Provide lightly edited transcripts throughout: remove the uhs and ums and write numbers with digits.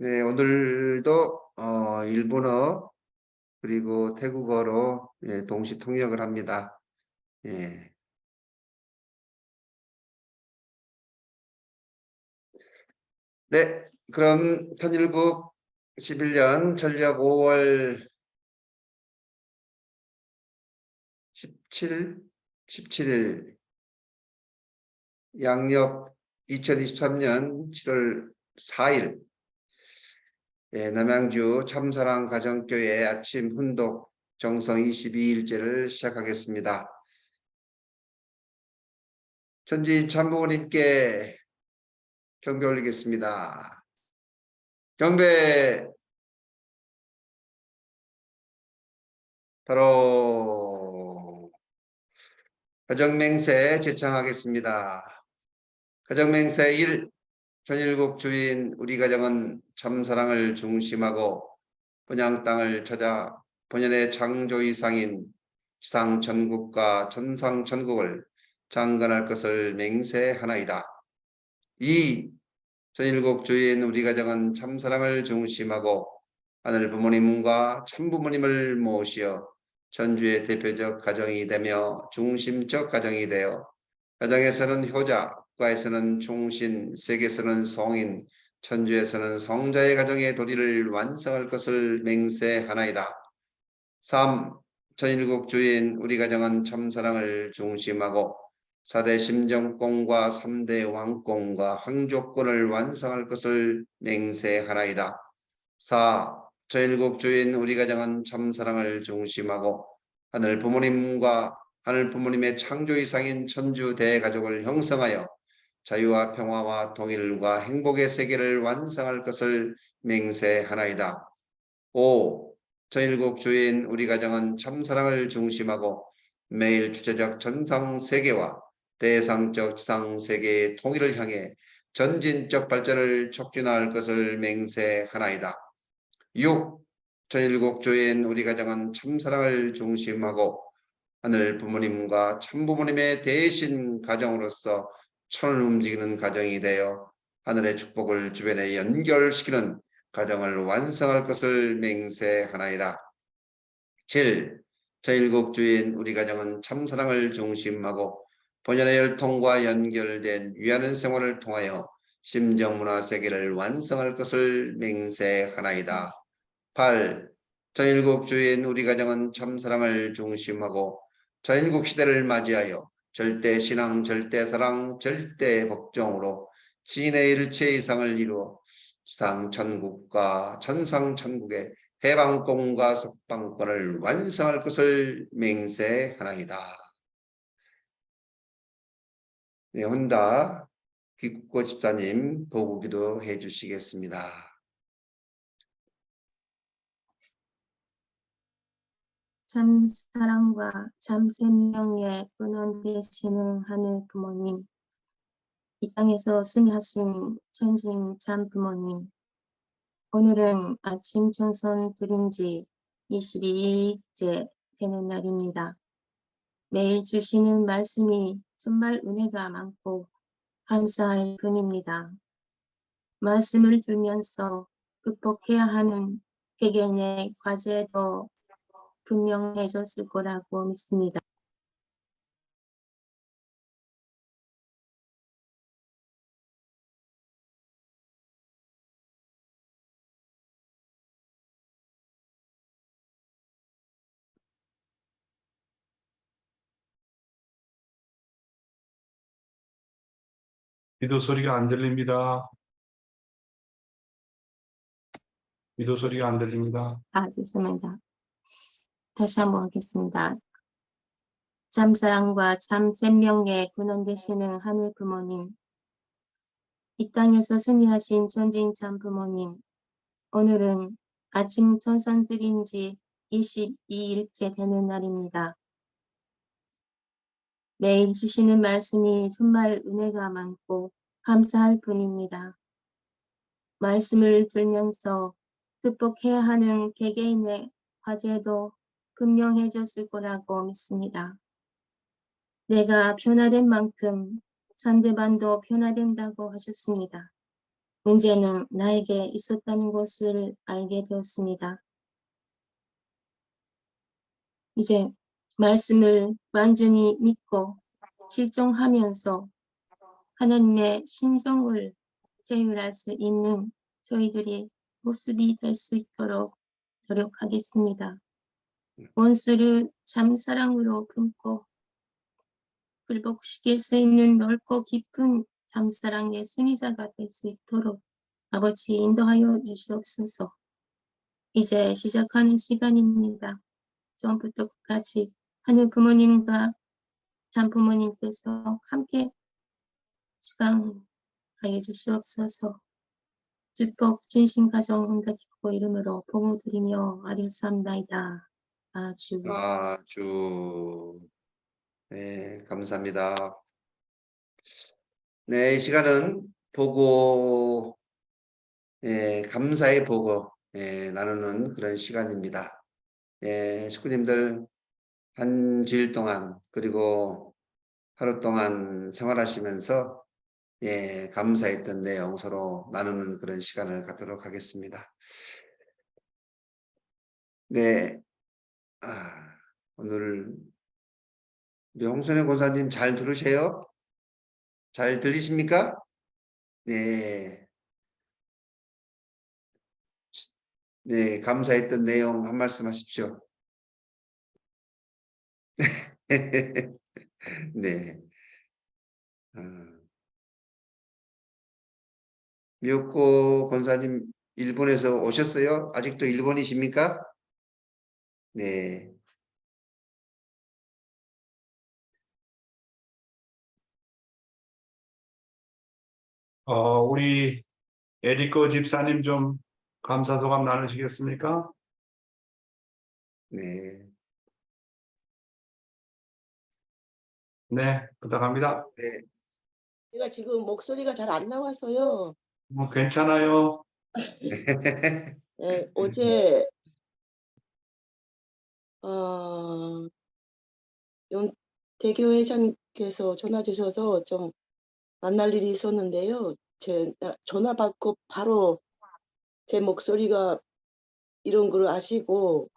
네, 오늘도 일본어 그리고 태국어로 동시 통역을 합니다. 예. 네, 그럼 통일국 11년 전력 5월 17일 양력 2023년 7월 4일 남양주 참사랑 가정교회 아침 훈독 정성 22일째를 시작하겠습니다. 전지 참부모님께 경배 올리겠습니다. 경배. 바로 가정맹세 제창하겠습니다. 가정맹세 1. 전일국 주인 우리 가정은 참사랑을 중심하고 본향 땅을 찾아 본연의 창조이상인 지상 전국과 전상 전국을 장관할 것을 맹세하나이다. 2. 전일국 주인 우리 가정은 참사랑을 중심하고 하늘 부모님과 참부모님을 모시어 전주의 대표적 가정이 되며 중심적 가정이 되어 가정에서는 효자, 국가에서는 충신, 세계에서는 성인, 천주에서는 성자의 가정의 도리를 완성할 것을 맹세하나이다. 3. 전일국 주인 우리 가정은 참사랑을 중심하고 4대 심정권과 3대 왕권과 황조권을 완성할 것을 맹세하나이다. 4. 전일국 주인 우리 가정은 참사랑을 중심하고 하늘 부모님과 하늘 부모님의 창조 이상인 천주 대가족을 형성하여 자유와 평화와 통일과 행복의 세계를 완성할 것을 맹세하나이다. 5. 전일국 주인 우리 가정은 참사랑을 중심하고 매일 주체적 전상세계와 대상적 지상세계의 통일을 향해 전진적 발전을 촉진할 것을 맹세하나이다. 6. 전일국 주인 우리 가정은 참사랑을 중심하고 하늘 부모님과 참부모님의 대신 가정으로서 천을 움직이는 가정이 되어 하늘의 축복을 주변에 연결시키는 가정을 완성할 것을 맹세하나이다. 7. 전일국 주인 우리 가정은 참사랑을 중심하고 본연의 혈통과 연결된 위하는 생활을 통하여 심정문화 세계를 완성할 것을 맹세하나이다. 8. 전일국 주인 우리 가정은 참사랑을 중심하고 전일국 시대를 맞이하여 절대신앙, 절대사랑, 절대복종으로 진의 일체 이상을 이루어 지상천국과 천상천국의 해방권과 석방권을 완성할 것을 맹세하나이다. 네, 혼다 귀국고 집사님 도구기도 해주시겠습니다. 참 사랑과 참 생명의 근원 되시는 하늘 부모님, 이 땅에서 승리하신 천진 참 부모님, 오늘은 아침 전선 드린 지 22일째 되는 날입니다. 매일 주시는 말씀이 정말 은혜가 많고 감사할 뿐입니다. 말씀을 들면서 극복해야 하는 개개인의 과제도 분명해졌을 거라고 믿습니다. 기도 소리가 안 들립니다. 기도 소리가 안 들립니다. 죄송합니다. 다시 한번 하겠습니다. 참사랑과 참 생명의 근원 되시는 하늘 부모님, 이 땅에서 승리하신 전진 참 부모님, 오늘은 아침 전선 드린 지 22일째 되는 날입니다. 매일 주시는 말씀이 정말 은혜가 많고 감사할 뿐입니다. 말씀을 들면서 극복해야 하는 개개인의 과제도 분명해졌을 거라고 믿습니다. 내가 변화된 만큼 상대방도 변화된다고 하셨습니다. 문제는 나에게 있었다는 것을 알게 되었습니다. 이제 말씀을 완전히 믿고 실종하면서 하나님의 신성을 제휴할 수 있는 저희들이 모습이 될 수 있도록 노력하겠습니다. 원수를 참사랑으로 품고 굴복시킬 수 있는 넓고 깊은 참사랑의 승리자가 될 수 있도록 아버지 인도하여 주시옵소서. 이제 시작하는 시간입니다. 처음부터 끝까지 하늘 부모님과 참부모님께서 함께 주강하여 주시옵소서. 축복 진심 가정 혼다 기고 이름으로 봉헌드리며 아뢰옵나이다. 아주. 아주. 네, 감사합니다. 네, 이 시간은 보고, 감사의 보고, 나누는 그런 시간입니다. 식구님들 한 주일 동안, 그리고 하루 동안 생활하시면서, 감사했던 내용 서로 나누는 그런 시간을 갖도록 하겠습니다. 네, 오늘 우리 홍선혜 권사님 잘 들으세요? 잘 들리십니까? 네. 네, 감사했던 내용 한 말씀 하십시오. 네. 미역고 권사님 일본에서 오셨어요? 아직도 일본이십니까? 네. 우리 에리코 집사님 좀 감사 소감 나누시겠습니까? 네. 네, 부탁합니다. 네. 제가 지금 목소리가 잘 안 나와서요. 괜찮아요. 네, 어제 대교 회장께서 전화 주셔서 좀 만날 일이 있었는데요. 전화 받고 바로 제 목소리가 이런 걸 아시고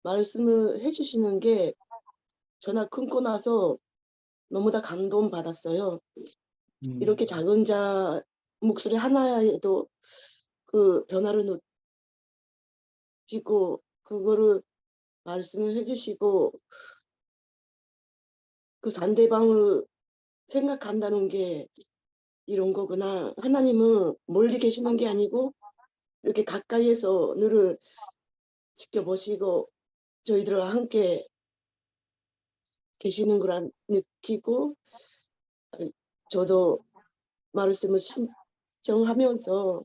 말씀을 해주시는 게 전화 끊고 나서 너무나 감동 받았어요. 이렇게 작은 자 목소리 하나에도 그 변화를 느끼고 그거를 말씀을 해주시고 그 상대방을 생각한다는 게 이런 거구나. 하나님은 멀리 계시는 게 아니고 이렇게 가까이에서 늘 지켜보시고 저희들과 함께 계시는 거라 느끼고 저도 말씀을 신청하면서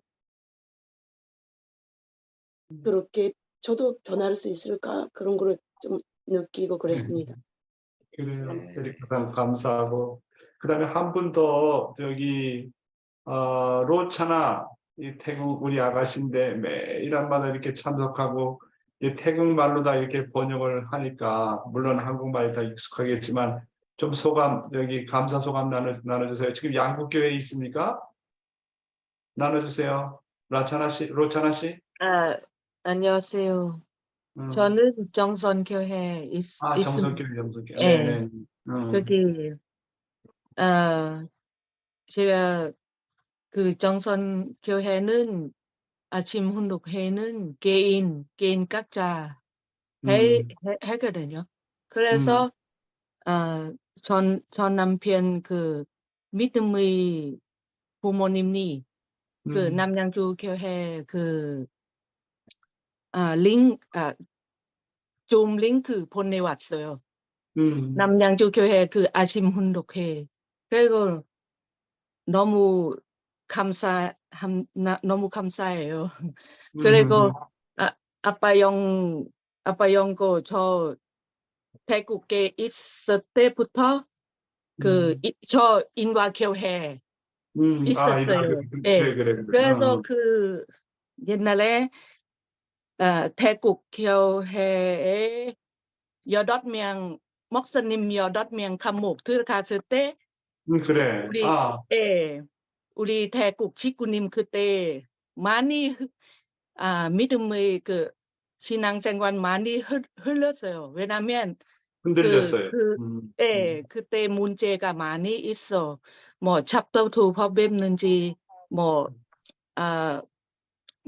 그렇게 저도 변할 수 있을까 그런 거를 좀 느끼고 그랬습니다. 그래요. 네. 에리코 감사하고 그다음에 한 분 더 여기 로차나 이 태국 우리 아가씨인데 매일 한마다 이렇게 참석하고 이 태국말로 다 이렇게 번역을 하니까 물론 한국말이 다 익숙하겠지만 좀 소감 여기 감사 소감 나눠주세요. 지금 양국 교회에 있습니까? 나눠주세요. 로차나 씨. 안녕하세요. 음. 저는 정선교회에 있습니다. 정석교회. 예. 네네. 거기 제가 그 정선교회는 아침 훈독회는 개인 각자 하거든요. 그래서 전 남편 그 믿음의 부모님이 그 남양주 교회 그 좀 링크 보내왔어요. 남양주 교회 그 아침 훈독회. 그리고 너무 감사해요. 그리고 아빠 영고 저 태국에 있을 때부터 저 인과교회 있었어요. 예. 그래. 그래서 그 옛날에 태국 교회에 8명 목사님 8명 감옥 들어갔을 때 그래. 우리 우리 대국 직구님 그때 많이 믿음의 그 신앙생활 많이 흘렸어요. 왜냐면 흔들렸어요. 그때 문제가 많이 있어. 뭐 잡도도 법했는지 뭐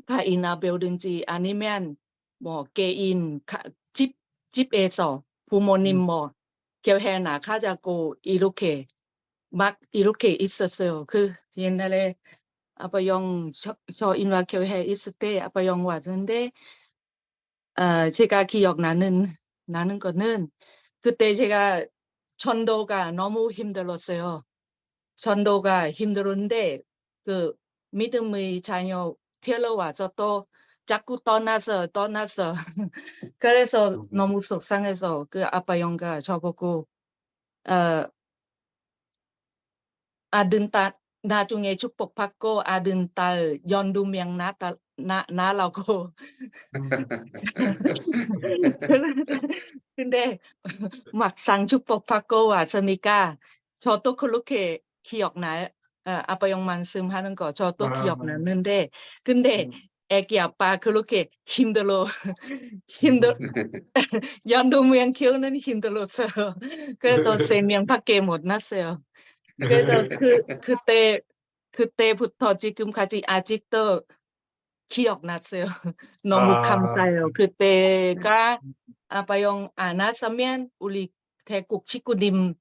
가인아벨든지 아니면 뭐 개인 집에서 부모님 뭐 교회 나가자고 이렇게 막 이렇게 있었어요. 그 옛날에 아빠 영 저 인화 교회 있을 때 아빠 영 왔는데 제가 기억나는 거는 그때 제가 전도가 너무 힘들었어요. 전도가 힘들었는데 그 믿음의 자녀 데려와서 또 자꾸 떠나서 그래서 너무 속상해서 그 아빠 영가 저보고 아들 딸 나중에 축복받고 아들 딸 연두 명 낳으라고 근데 막상 축복받고 왔으니까 저도 그렇게 기억나요. 아빠 영 말씀하는 거 저도 기억났는데 근데 애기 아빠 그렇게 힘들어 연두 명 키우는 힘들었어요. 그래서 3명밖에 못 낳았어요. 그래서 그때부터 지금까지 아직도 기억났어요. 너무 감사해요. 그때가 아빠 영 안 왔으면 우리 대국 직구님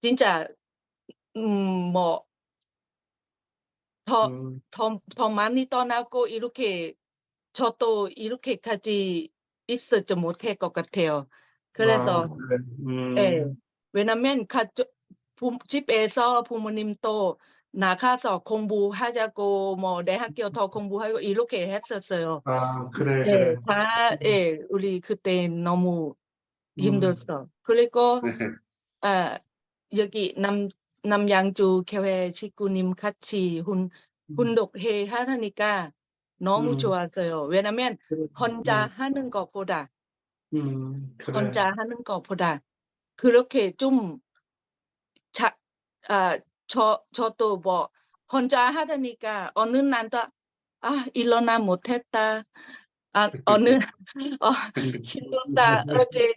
진짜 뭐 더 많이 떠나고 이렇게 저도 이렇게까지 있었지 못할 것 같아요. 그래서 왜냐면 집에서 부모님도 나가서 공부하자고 뭐 대학교 더 공부하고 이렇게 했었어요. 그래. 우리 그때 너무 힘들었어. 그리고 여기 남양주 교회 직구님 같이 훈독회 하니까 너무 좋았어요. 왜냐면 혼자 하는 것보다 그렇게 좀 저도 뭐 혼자 하다니까 어느 날도 일어나 못했다. 어느 힘들다. 어제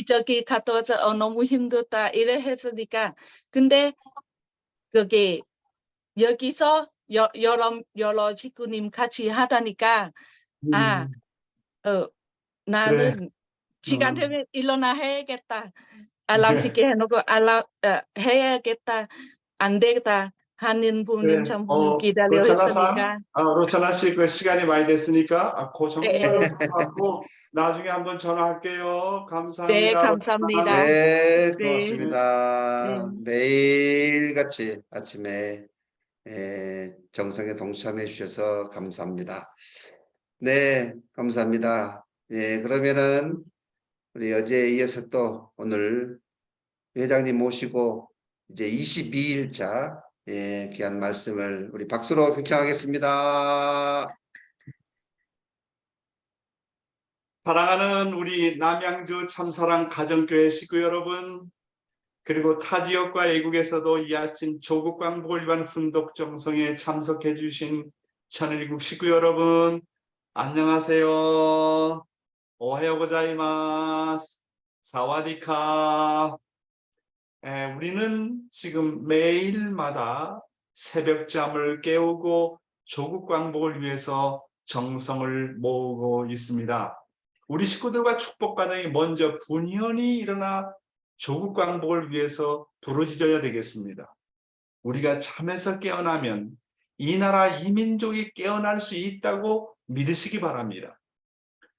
저기 갔다 와서 너무 힘들다. 이래 했으니까 근데 그게 여기서 여러 직구님 같이 하다니까 나는 시간 되면 일어나 해야겠다. 알람 쉽게 해놓고 해야겠다. 안 되겠다 하는 부모님 전부 기다려 있으니까. 로차나 씨 그 시간이 많이 됐으니까 정말 고맙고 나중에 한번 전화할게요. 네, 감사합니다. 감사합니다. 네, 네. 고맙습니다. 매일같이 아침에 정성에 동참해 주셔서 감사합니다. 네, 감사합니다. 예, 그러면은 우리 어제에 이어서 또 오늘 회장님 모시고 이제 22일차 귀한 말씀을 우리 박수로 경청하겠습니다. 사랑하는 우리 남양주 참사랑 가정교회 식구 여러분, 그리고 타 지역과 외국에서도 이 아침 조국 광복을 위한 훈독 정성에 참석해 주신 천일국 식구 여러분, 안녕하세요. 오하요 고자이마스. 사와디카. 우리는 지금 매일마다 새벽잠을 깨우고 조국 광복을 위해서 정성을 모으고 있습니다. 우리 식구들과 축복가정이 먼저 분연히 일어나 조국 광복을 위해서 부르짖어야 되겠습니다. 우리가 잠에서 깨어나면 이 나라 이 민족이 깨어날 수 있다고 믿으시기 바랍니다.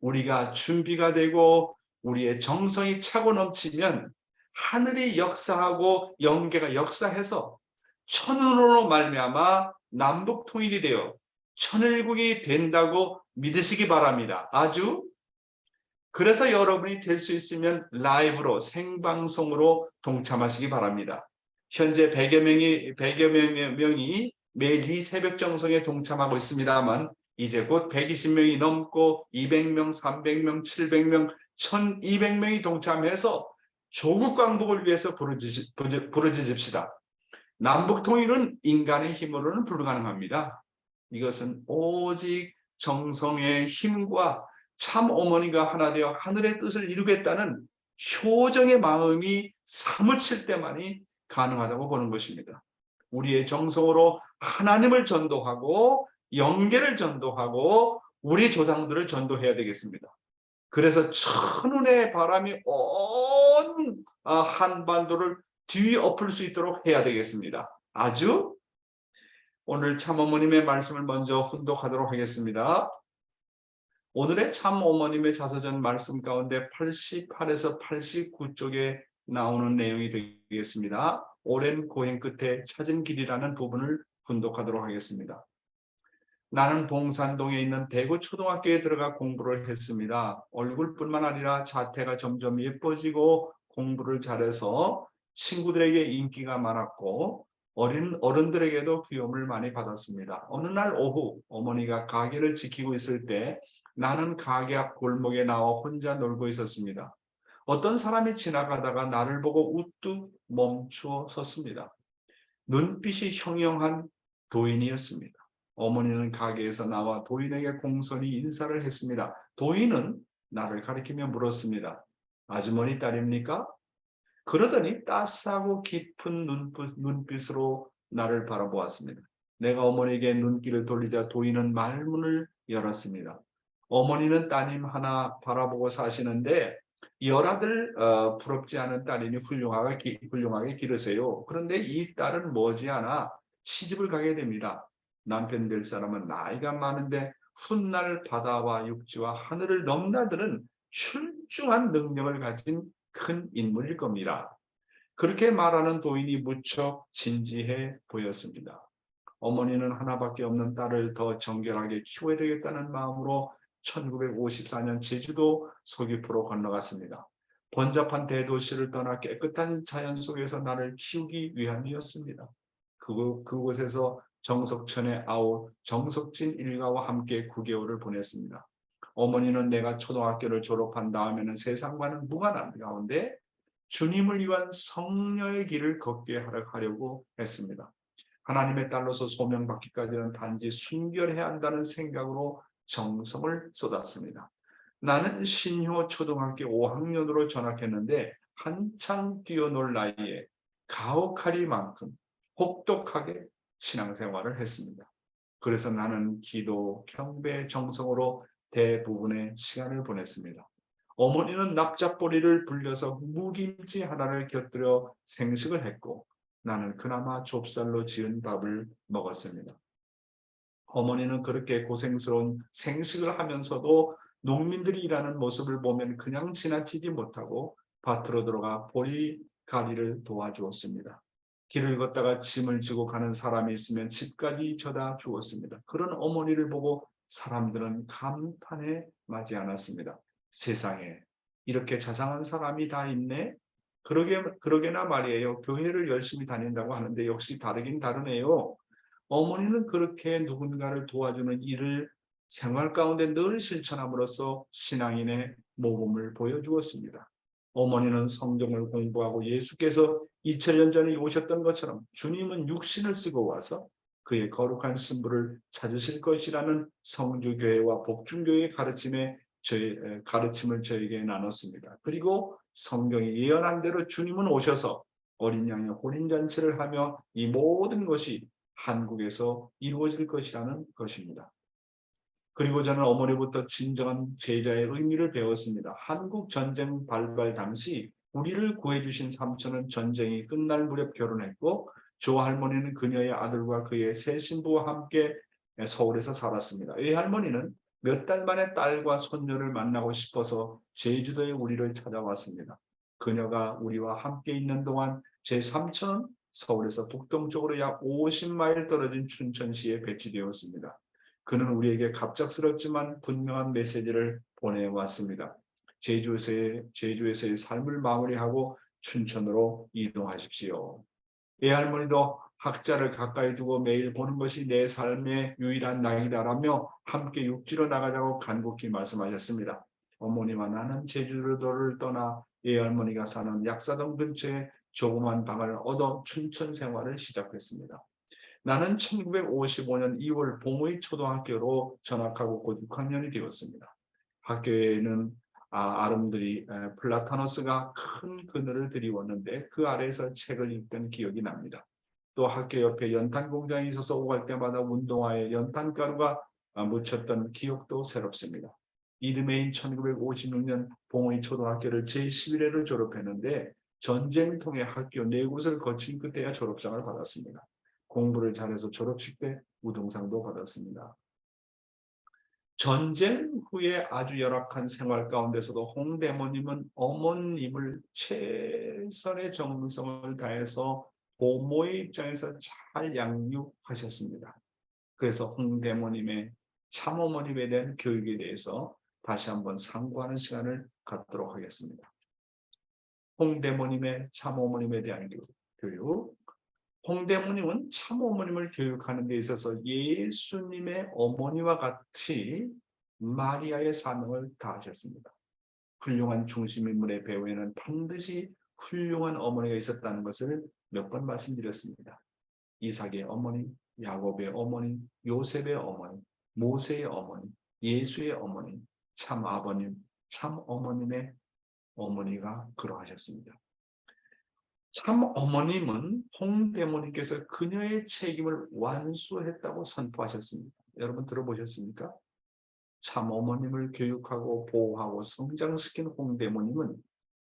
우리가 준비가 되고 우리의 정성이 차고 넘치면 하늘이 역사하고 영계가 역사해서 천운으로 말미암아 남북 통일이 되어 천일국이 된다고 믿으시기 바랍니다. 그래서 여러분이 될 수 있으면 라이브로 생방송으로 동참하시기 바랍니다. 현재 100여 명이 매일 이 새벽 정성에 동참하고 있습니다만 이제 곧 120명이 넘고 200명, 300명, 700명, 1200명이 동참해서 조국 광복을 위해서 부르짖읍시다. 남북 통일은 인간의 힘으로는 불가능합니다. 이것은 오직 정성의 힘과 참 어머니가 하나 되어 하늘의 뜻을 이루겠다는 효정의 마음이 사무칠 때만이 가능하다고 보는 것입니다. 우리의 정성으로 하나님을 전도하고 영계를 전도하고 우리 조상들을 전도해야 되겠습니다. 그래서 천운의 바람이 온 한반도를 뒤엎을 수 있도록 해야 되겠습니다. 아주 오늘 참어머님의 말씀을 먼저 훈독하도록 하겠습니다. 오늘의 참어머님의 자서전 말씀 가운데 88에서 89쪽에 나오는 내용이 되겠습니다. 오랜 고행 끝에 찾은 길이라는 부분을 훈독하도록 하겠습니다. 나는 봉산동에 있는 대구 초등학교에 들어가 공부를 했습니다. 얼굴뿐만 아니라 자태가 점점 예뻐지고 공부를 잘해서 친구들에게 인기가 많았고 어른들에게도 귀여움을 많이 받았습니다. 어느 날 오후 어머니가 가게를 지키고 있을 때 나는 가게 앞 골목에 나와 혼자 놀고 있었습니다. 어떤 사람이 지나가다가 나를 보고 우뚝 멈추어 섰습니다. 눈빛이 형형한 도인이었습니다. 어머니는 가게에서 나와 도인에게 공손히 인사를 했습니다. 도인은 나를 가리키며 물었습니다. 아주머니 딸입니까? 그러더니 따스하고 깊은 눈빛으로 나를 바라보았습니다. 내가 어머니에게 눈길을 돌리자 도인은 말문을 열었습니다. 어머니는 따님 하나 바라보고 사시는데 열아들 부럽지 않은 딸이니 훌륭하게 기르세요. 그런데 이 딸은 머지않아 시집을 가게 됩니다. 남편 될 사람은 나이가 많은데 훗날 바다와 육지와 하늘을 넘나드는 출중한 능력을 가진 큰 인물일 겁니다. 그렇게 말하는 도인이 무척 진지해 보였습니다. 어머니는 하나밖에 없는 딸을 더 정결하게 키워야 되겠다는 마음으로 1954년 제주도 서귀포로 건너갔습니다. 번잡한 대도시를 떠나 깨끗한 자연 속에서 나를 키우기 위함이었습니다. 그곳에서 정석천의 아우 정석진 일가와 함께 9개월을 보냈습니다. 어머니는 내가 초등학교를 졸업한 다음에는 세상과는 무관한 가운데 주님을 위한 성녀의 길을 걷게 하려고 했습니다. 하나님의 딸로서 소명받기까지는 단지 순결해야 한다는 생각으로 정성을 쏟았습니다. 나는 신효 초등학교 5학년으로 전학했는데 한창 뛰어놀 나이에 가혹하리만큼 혹독하게 신앙생활을 했습니다. 그래서 나는 기도, 경배, 정성으로 대부분의 시간을 보냈습니다. 어머니는 납작보리를 불려서 무김치 하나를 곁들여 생식을 했고 나는 그나마 좁쌀로 지은 밥을 먹었습니다. 어머니는 그렇게 고생스러운 생식을 하면서도 농민들이 일하는 모습을 보면 그냥 지나치지 못하고 밭으로 들어가 보리가리를 도와주었습니다. 길을 걷다가 짐을 지고 가는 사람이 있으면 집까지 져다 주었습니다. 그런 어머니를 보고 사람들은 감탄에 마지 않았습니다. 세상에 이렇게 자상한 사람이 다 있네? 그러게나 말이에요. 교회를 열심히 다닌다고 하는데 역시 다르긴 다르네요. 어머니는 그렇게 누군가를 도와주는 일을 생활 가운데 늘 실천함으로써 신앙인의 모범을 보여주었습니다. 어머니는 성경을 공부하고 예수께서 2000년 전에 오셨던 것처럼 주님은 육신을 쓰고 와서 그의 거룩한 신부를 찾으실 것이라는 성주교회와 복중교회의 가르침을 저에게 나눴습니다. 그리고 성경이 예언한 대로 주님은 오셔서 어린 양의 혼인잔치를 하며 이 모든 것이 한국에서 이루어질 것이라는 것입니다. 그리고 저는 어머니부터 진정한 제자의 의미를 배웠습니다. 한국 전쟁 발발 당시 우리를 구해주신 삼촌은 전쟁이 끝날 무렵 결혼했고 조할머니는 그녀의 아들과 그의 새 신부와 함께 서울에서 살았습니다. 외할머니는 몇 달 만에 딸과 손녀를 만나고 싶어서 제주도에 우리를 찾아왔습니다. 그녀가 우리와 함께 있는 동안 제 삼촌은 서울에서 북동쪽으로 약 50마일 떨어진 춘천시에 배치되었습니다. 그는 우리에게 갑작스럽지만 분명한 메시지를 보내왔습니다. 제주에서의 삶을 마무리하고 춘천으로 이동하십시오. 외할머니도 학자를 가까이 두고 매일 보는 것이 내 삶의 유일한 낙이다라며 함께 육지로 나가자고 간곡히 말씀하셨습니다. 어머니와 나는 제주도를 떠나 외할머니가 사는 약사동 근처에 조그만 방을 얻어 춘천 생활을 시작했습니다. 나는 1955년 2월 봉의 초등학교로 전학하고 곧 6학년이 되었습니다. 학교에는 아름드리 플라타너스가 큰 그늘을 드리웠는데 그 아래에서 책을 읽던 기억이 납니다. 또 학교 옆에 연탄 공장이 있어서 오갈 때마다 운동화에 연탄가루가 묻혔던 기억도 새롭습니다. 이듬해인 1956년 봉의 초등학교를 제11회를 졸업했는데 전쟁을 통해 학교 4곳을 거친 끝에야 졸업장을 받았습니다. 공부를 잘해서 졸업식 때 우등상도 받았습니다. 전쟁 후에 아주 열악한 생활 가운데서도 홍대모님은 어머님을 최선의 정성을 다해서 부모의 입장에서 잘 양육하셨습니다. 그래서 홍대모님의 참어머님에 대한 교육에 대해서 다시 한번 상고하는 시간을 갖도록 하겠습니다. 홍대모님의 참어머님에 대한 교육. 홍대모님은 참어머님을 교육하는 데 있어서 예수님의 어머니와 같이 마리아의 사명을 다하셨습니다. 훌륭한 중심인물의 배후에는 반드시 훌륭한 어머니가 있었다는 것을 몇 번 말씀드렸습니다. 이삭의 어머니, 야곱의 어머니, 요셉의 어머니, 모세의 어머니, 예수의 어머니, 참 아버님, 참 어머님의 어머니가 그러하셨습니다. 참 어머님은 홍대모님께서 그녀의 책임을 완수했다고 선포하셨습니다. 여러분 들어보셨습니까? 참 어머님을 교육하고 보호하고 성장시킨 홍대모님은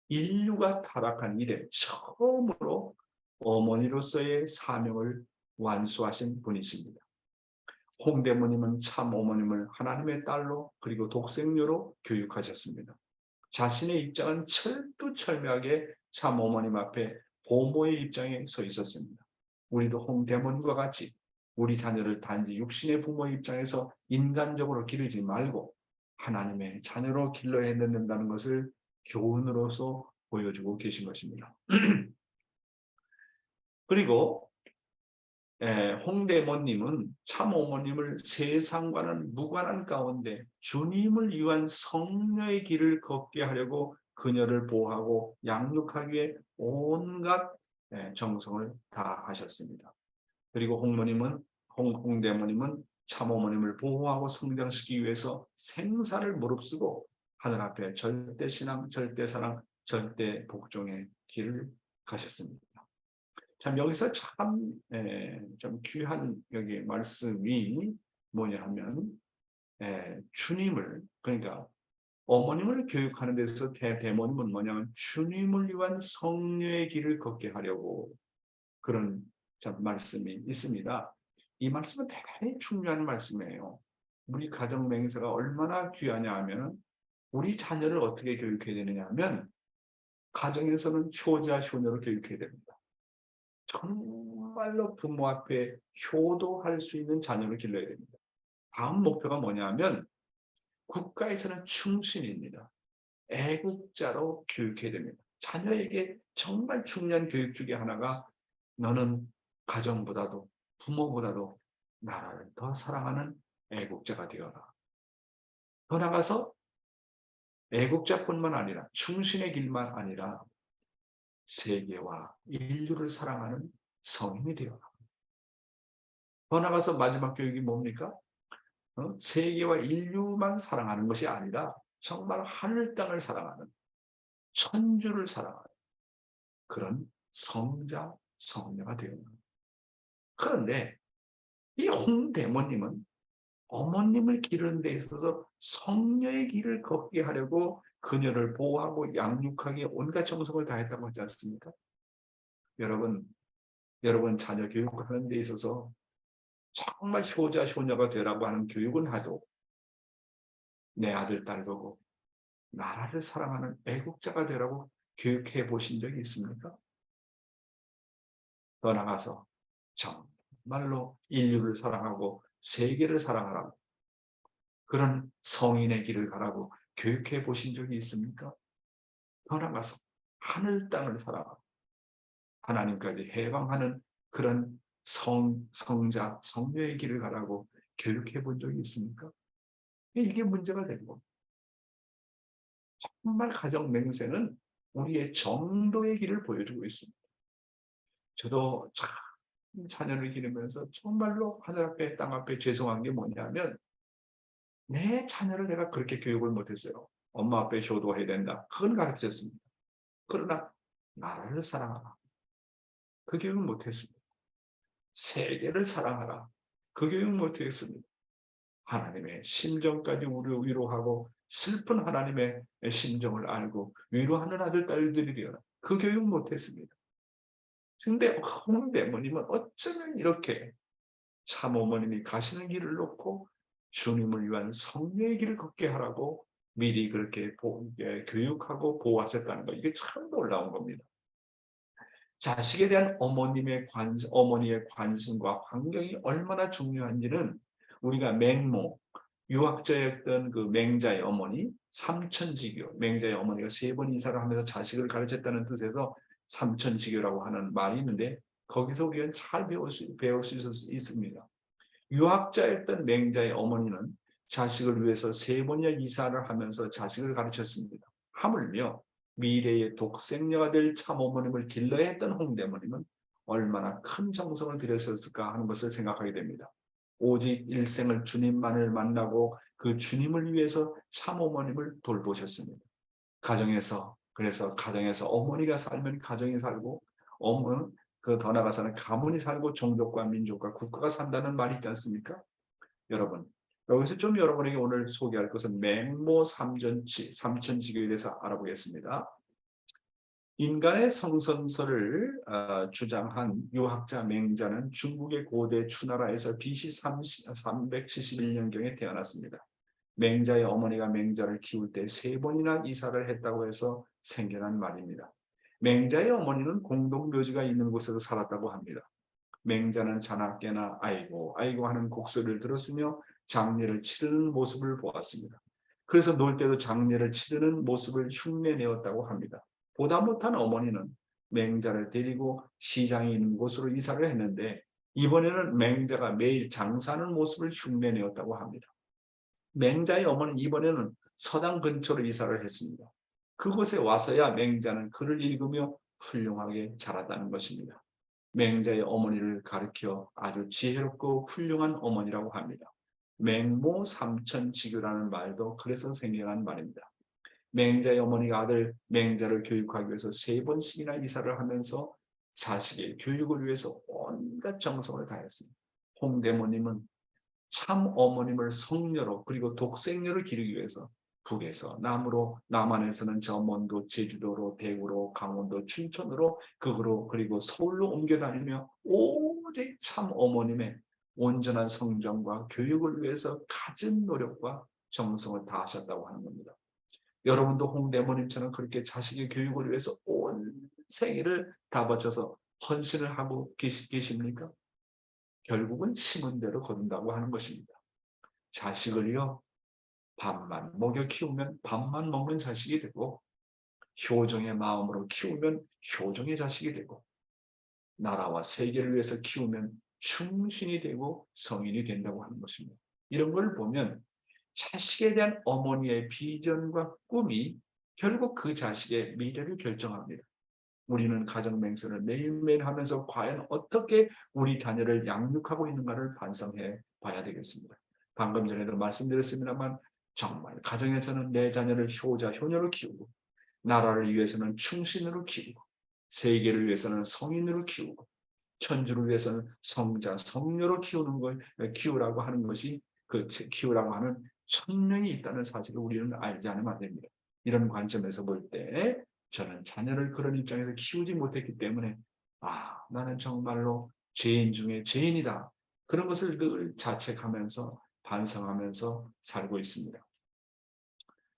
인류가 타락한 이래 처음으로 어머니로서의 사명을 완수하신 분이십니다. 홍대모님은 참 어머님을 하나님의 딸로 그리고 독생녀로 교육하셨습니다. 자신의 입장은 철두철미하게 참 어머님 앞에 보모의 입장에 서 있었습니다. 우리도 홍대모님과 같이 우리 자녀를 단지 육신의 부모의 입장에서 인간적으로 기르지 말고 하나님의 자녀로 길러야 된다는 것을 교훈으로서 보여주고 계신 것입니다. 그리고 홍대모님은 참어머님을 세상과는 무관한 가운데 주님을 위한 성녀의 길을 걷게 하려고 그녀를 보호하고 양육하기 위해 온갖 정성을 다하셨습니다. 그리고 홍대모님은 참어머님을 보호하고 성장시키기 위해서 생사를 무릅쓰고 하늘 앞에 절대신앙, 절대사랑, 절대복종의 길을 가셨습니다. 참 여기서 좀 귀한 여기 말씀이 뭐냐 하면 주님을 그러니까 어머님을 교육하는 데서 대모님은 뭐냐면 주님을 위한 성녀의 길을 걷게 하려고 그런 참 말씀이 있습니다. 이 말씀은 대단히 중요한 말씀이에요. 우리 가정 맹세가 얼마나 귀하냐 하면 우리 자녀를 어떻게 교육해야 되느냐 하면 가정에서는 효자 효녀를 교육해야 됩니다. 정말로 부모 앞에 효도할 수 있는 자녀를 길러야 됩니다. 다음 목표가 뭐냐면 국가에서는 충신입니다. 애국자로 교육해야 됩니다. 자녀에게 정말 중요한 교육 중에 하나가 너는 가정보다도 부모보다도 나라를 더 사랑하는 애국자가 되어라. 더 나아가서 애국자뿐만 아니라 충신의 길만 아니라 세계와 인류를 사랑하는 성인이 되어라. 더 나아가서 마지막 교육이 뭡니까? 세계와 인류만 사랑하는 것이 아니라 정말 하늘 땅을 사랑하는 천주를 사랑하는 그런 성자 성녀가 되어라. 그런데 이 홍대모님은 어머님을 기르는 데 있어서 성녀의 길을 걷게 하려고 그녀를 보호하고 양육하기에 온갖 정성을 다했다고 하지 않습니까? 여러분 자녀 교육하는 데 있어서 정말 효자 효녀가 되라고 하는 교육은 하도 내 아들 딸 보고 나라를 사랑하는 애국자가 되라고 교육해 보신 적이 있습니까? 더 나가서 정말로 인류를 사랑하고 세계를 사랑하라고 그런 성인의 길을 가라고 교육해 보신 적이 있습니까? 더 나가서 하늘 땅을 사랑하고 하나님까지 해방하는 그런 성자, 성녀의 길을 가라고 교육해 본 적이 있습니까? 이게 문제가 되는 겁니다. 정말 가정 맹세는 우리의 정도의 길을 보여주고 있습니다. 저도 참 자녀를 기르면서 정말로 하늘 앞에 땅 앞에 죄송한 게 뭐냐면 내 자녀를 내가 그렇게 교육을 못했어요. 엄마 앞에 효도해야 된다. 그건 가르쳤습니다. 그러나 나라를 사랑하라. 그 교육을 못했습니다. 세계를 사랑하라. 그 교육을 못했습니다. 하나님의 심정까지 위로하고 슬픈 하나님의 심정을 알고 위로하는 아들 딸들이 되어라. 그 교육 못했습니다. 근데 홍대모님은 어쩌면 이렇게 참어머님이 가시는 길을 놓고 주님을 위한 성령의 길을 걷게 하라고 미리 그렇게 교육하고 보호하셨다는 거, 이게 참 놀라운 겁니다. 자식에 대한 어머니의 관심과 환경이 얼마나 중요한지는 우리가 맹모, 유학자였던 그 맹자의 어머니, 삼천지교, 맹자의 어머니가 3번 이사를 하면서 자식을 가르쳤다는 뜻에서 삼천지교라고 하는 말이 있는데 거기서 우리가 잘 배울 수 있습니다. 유학자였던 맹자의 어머니는 자식을 위해서 3번이나 이사를 하면서 자식을 가르쳤습니다. 하물며 미래의 독생녀가 될 참어머님을 길러야 했던 홍대모님은 얼마나 큰 정성을 들였을까 하는 것을 생각하게 됩니다. 오직 일생을 주님만을 만나고 그 주님을 위해서 참어머님을 돌보셨습니다. 그래서 가정에서 어머니가 살면 가정이 살고 더 나아가서는 가문이 살고 종족과 민족과 국가가 산다는 말이 있지 않습니까? 여러분, 여기서 좀 여러분에게 오늘 소개할 것은 맹모 삼천지교에 대해서 알아보겠습니다. 인간의 성선설을 주장한 유학자 맹자는 중국의 고대 추나라에서 BC 371년경에 태어났습니다. 맹자의 어머니가 맹자를 키울 때 3번이나 이사를 했다고 해서 생겨난 말입니다. 맹자의 어머니는 공동묘지가 있는 곳에서 살았다고 합니다. 맹자는 자나깨나 아이고 아이고 하는 곡소리를 들었으며 장례를 치르는 모습을 보았습니다. 그래서 놀 때도 장례를 치르는 모습을 흉내내었다고 합니다. 보다 못한 어머니는 맹자를 데리고 시장이 있는 곳으로 이사를 했는데 이번에는 맹자가 매일 장사하는 모습을 흉내내었다고 합니다. 맹자의 어머니는 이번에는 서당 근처로 이사를 했습니다. 그곳에 와서야 맹자는 글을 읽으며 훌륭하게 자랐다는 것입니다. 맹자의 어머니를 가리켜 아주 지혜롭고 훌륭한 어머니라고 합니다. 맹모 삼천지교라는 말도 그래서 생겨난 말입니다. 맹자의 어머니가 아들 맹자를 교육하기 위해서 3번씩이나 이사를 하면서 자식의 교육을 위해서 온갖 정성을 다했습니다. 홍대모님은 참 어머님을 성녀로 그리고 독생녀를 기르기 위해서 북에서 남으로 남한에서는 저 먼도 제주도로 대구로 강원도 춘천으로 극으로 그리고 서울로 옮겨 다니며 오직 참 어머님의 온전한 성장과 교육을 위해서 갖은 노력과 정성을 다하셨다고 하는 겁니다. 여러분도 홍대모님처럼 그렇게 자식의 교육을 위해서 온 생애를 다 바쳐서 헌신을 하고 계십니까? 결국은 심은 대로 거둔다고 하는 것입니다. 자식을요, 밥만 먹여 키우면 밥만 먹는 자식이 되고 효정의 마음으로 키우면 효정의 자식이 되고 나라와 세계를 위해서 키우면 충신이 되고 성인이 된다고 하는 것입니다. 이런 걸 보면 자식에 대한 어머니의 비전과 꿈이 결국 그 자식의 미래를 결정합니다. 우리는 가정 맹세를 매일매일 하면서 과연 어떻게 우리 자녀를 양육하고 있는가를 반성해 봐야 되겠습니다. 방금 전에도 말씀드렸습니다만 정말 가정에서는 내 자녀를 효자, 효녀로 키우고 나라를 위해서는 충신으로 키우고 세계를 위해서는 성인으로 키우고 천주를 위해서는 성자, 성녀로 키우라고 하는 것이 키우라고 하는 천명이 있다는 사실을 우리는 알지 않으면 안 됩니다. 이런 관점에서 볼 때 저는 자녀를 그런 입장에서 키우지 못했기 때문에 나는 정말로 죄인 중에 죄인이다. 그런 것을 늘 자책하면서 반성하면서 살고 있습니다.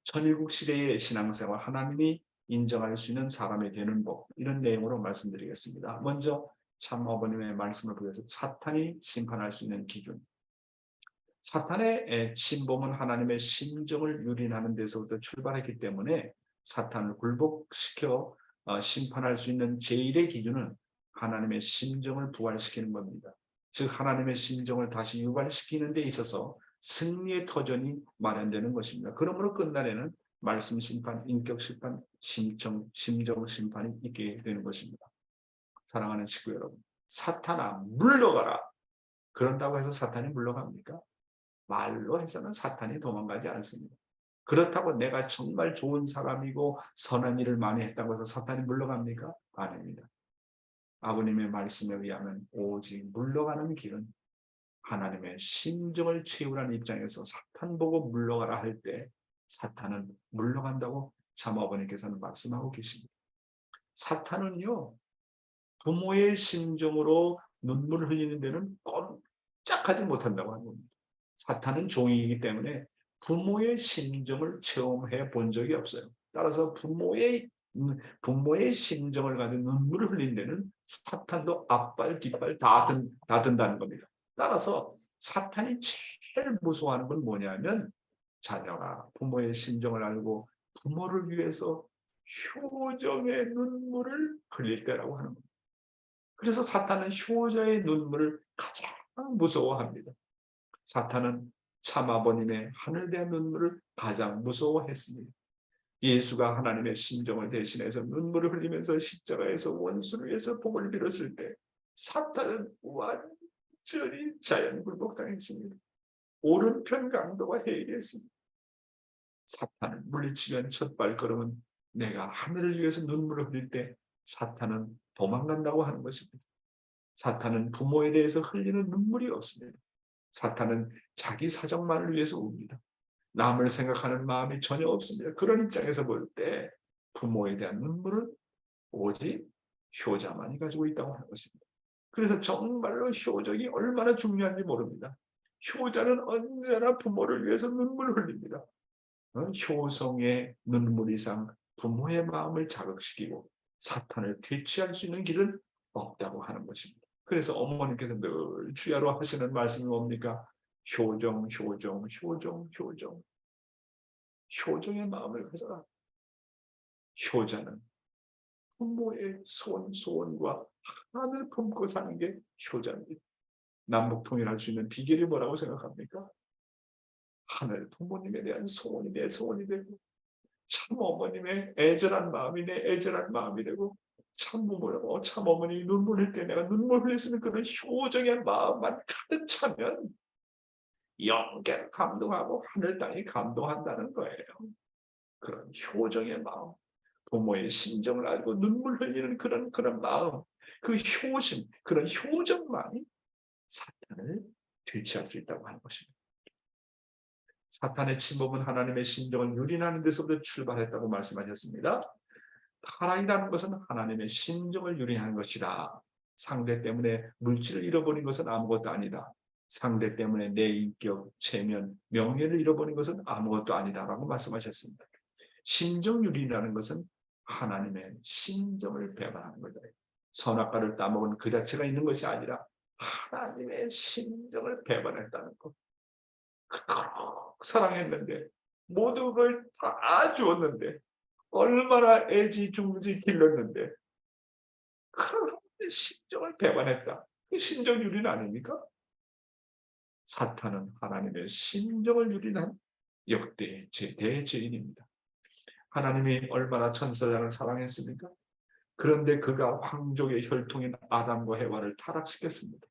천일국 시대의 신앙생활 하나님이 인정할 수 있는 사람이 되는 법 이런 내용으로 말씀드리겠습니다. 먼저 참 어머님의 말씀을 보여서 사탄이 심판할 수 있는 기준. 사탄의 침범은 하나님의 심정을 유린하는 데서부터 출발했기 때문에 사탄을 굴복시켜 심판할 수 있는 제1의 기준은 하나님의 심정을 부활시키는 겁니다. 즉 하나님의 심정을 다시 유발시키는 데 있어서 승리의 터전이 마련되는 것입니다. 그러므로 끝날에는 말씀 심판, 인격 심판, 심정 심판이 있게 되는 것입니다. 사랑하는 친구 여러분, 사탄아 물러가라. 그런다고 해서 사탄이 물러갑니까? 말로 해서는 사탄이 도망가지 않습니다. 그렇다고 내가 정말 좋은 사람이고 선한 일을 많이 했다고 해서 사탄이 물러갑니까? 아닙니다. 아버님의 말씀에 의하면 오직 물러가는 길은 하나님의 심정을 채우라는 입장에서 사탄 보고 물러가라 할 때 사탄은 물러간다고 참 아버님께서는 말씀하고 계십니다. 사탄은요, 부모의 심정으로 눈물을 흘리는 데는 꼼짝하지 못한다고 하는 겁니다. 사탄은 종이기 때문에 부모의 심정을 체험해 본 적이 없어요. 따라서 부모의 심정을 가진 눈물을 흘린 데는 사탄도 앞발 뒷발 다 든다는 겁니다. 따라서 사탄이 제일 무서워하는 건 뭐냐면 자녀가 부모의 심정을 알고 부모를 위해서 효정의 눈물을 흘릴 때라고 하는 겁니다. 그래서 사탄은 효자의 눈물을 가장 무서워합니다. 사탄은 참 아버님의 하늘 대한 눈물을 가장 무서워했습니다. 예수가 하나님의 심정을 대신해서 눈물을 흘리면서 십자가에서 원수를 위해서 복을 빌었을 때 사탄은 완전히 자연굴복당했습니다. 오른편 강도가 해이했습니다. 사탄을 물리치기 위한 첫 발걸음은 내가 하늘을 위해서 눈물을 흘릴 때 사탄은 도망간다고 하는 것입니다. 사탄은 부모에 대해서 흘리는 눈물이 없습니다. 사탄은 자기 사정만을 위해서 웁니다. 남을 생각하는 마음이 전혀 없습니다. 그런 입장에서 볼 때 부모에 대한 눈물은 오직 효자만이 가지고 있다고 하는 것입니다. 그래서 정말로 효적이 얼마나 중요한지 모릅니다. 효자는 언제나 부모를 위해서 눈물을 흘립니다. 효성의 눈물 이상 부모의 마음을 자극시키고 사탄을 퇴치할 수 있는 길은 없다고 하는 것입니다. 그래서 어머님께서 늘 주야로 하시는 말씀이 뭡니까? 효정, 효정, 효정, 효정. 효정의 마음을 가져라. 효자는 부모의 소원과 하나를 품고 사는 게 효자입니다. 남북 통일할 수 있는 비결이 뭐라고 생각합니까? 하늘 부모님에 대한 소원이 내 소원이 되고 참 어머님의 애절한 마음이 내 애절한 마음이 되고 참 부모라고 참 어머니 눈물 흘릴 때 내가 눈물 흘렸으면 그런 효정의 마음만 가득 차면 영계를 감동하고 하늘 땅이 감동한다는 거예요. 그런 효정의 마음, 부모의 심정을 알고 눈물 흘리는 그런 마음, 그 효심, 그런 효정만이 사탄을 퇴치할 수 있다고 하는 것입니다. 사탄의 침범은 하나님의 심정을 유린하는 데서부터 출발했다고 말씀하셨습니다. 타락이라는 것은 하나님의 심정을 유린하는 것이다. 상대 때문에 물질을 잃어버린 것은 아무것도 아니다. 상대 때문에 내 인격, 체면, 명예를 잃어버린 것은 아무것도 아니다라고 말씀하셨습니다. 심정유린이라는 것은 하나님의 심정을 배반하는 거다. 선악과를 따먹은 그 자체가 있는 것이 아니라 하나님의 심정을 배반했다는 것. 그토록 사랑했는데 모든 걸 다 주었는데 얼마나 애지중지 길렀는데 그 심정을 배반했다. 그 심정유린 아닙니까? 사탄은 하나님의 심정을 유린한 역대의 대죄인입니다. 하나님이 얼마나 천사장을 사랑했습니까? 그런데 그가 황족의 혈통인 아담과 해와를 타락시켰습니다.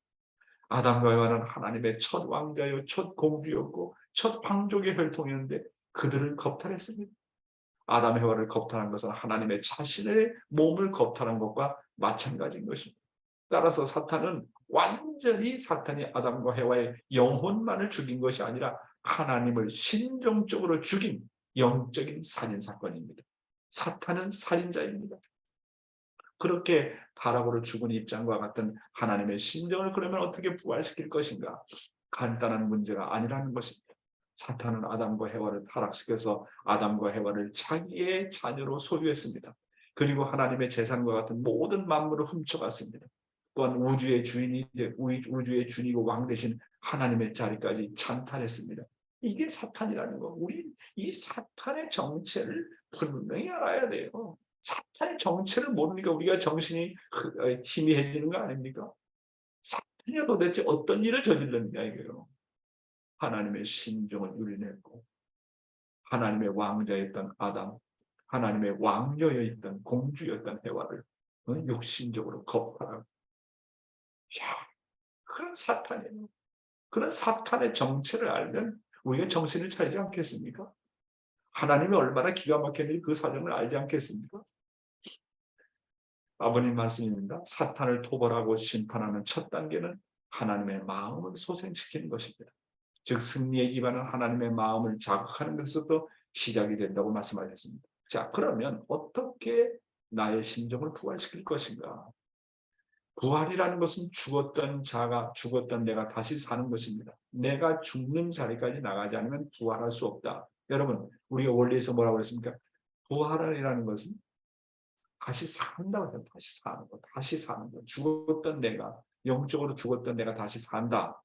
아담과 해와는 하나님의 첫 왕자요 첫 공주였고 첫 황족의 혈통이었는데 그들을 겁탈했습니다. 아담 해와를 겁탈한 것은 하나님의 자신의 몸을 겁탈한 것과 마찬가지인 것입니다. 따라서 사탄은 완전히 사탄이 아담과 해와의 영혼만을 죽인 것이 아니라 하나님을 심정적으로 죽인 영적인 살인 사건입니다. 사탄은 살인자입니다. 그렇게 타락으로 죽은 입장과 같은 하나님의 심정을 그러면 어떻게 부활시킬 것인가? 간단한 문제가 아니라는 것입니다. 사탄은 아담과 해와를 타락시켜서 아담과 해와를 자기의 자녀로 소유했습니다. 그리고 하나님의 재산과 같은 모든 만물을 훔쳐갔습니다. 또한 우주의 주인이고 왕 대신 하나님의 자리까지 찬탈했습니다. 이게 사탄이라는 거. 우리 이 사탄의 정체를 분명히 알아야 돼요. 사탄의 정체를 모르니까 우리가 정신이 희미해지는 거 아닙니까? 사탄이 도대체 어떤 일을 저질렀냐 이거예요. 하나님의 심정을 유린했고 하나님의 왕자였던 아담, 하나님의 왕녀였던 공주였던 해와를 육신적으로 거부하라고. 야, 그런 사탄이에요. 그런 사탄의 정체를 알면 우리가 정신을 차리지 않겠습니까? 하나님이 얼마나 기가 막혔는지 그 사정을 알지 않겠습니까? 아버님 말씀입니다. 사탄을 토벌하고 심판하는 첫 단계는 하나님의 마음을 소생시키는 것입니다. 즉 승리의 기반은 하나님의 마음을 자극하는 것에서도 시작이 된다고 말씀하셨습니다. 자, 그러면 어떻게 나의 심정을 부활시킬 것인가? 부활이라는 것은 죽었던 자가, 죽었던 내가 다시 사는 것입니다. 내가 죽는 자리까지 나가지 않으면 부활할 수 없다. 여러분, 우리가 원리에서 뭐라고 그랬습니까? 부활이라는 것은 다시 산다고 해요. 다시 사는 거, 다시 사는 거. 죽었던 내가, 영적으로 죽었던 내가 다시 산다.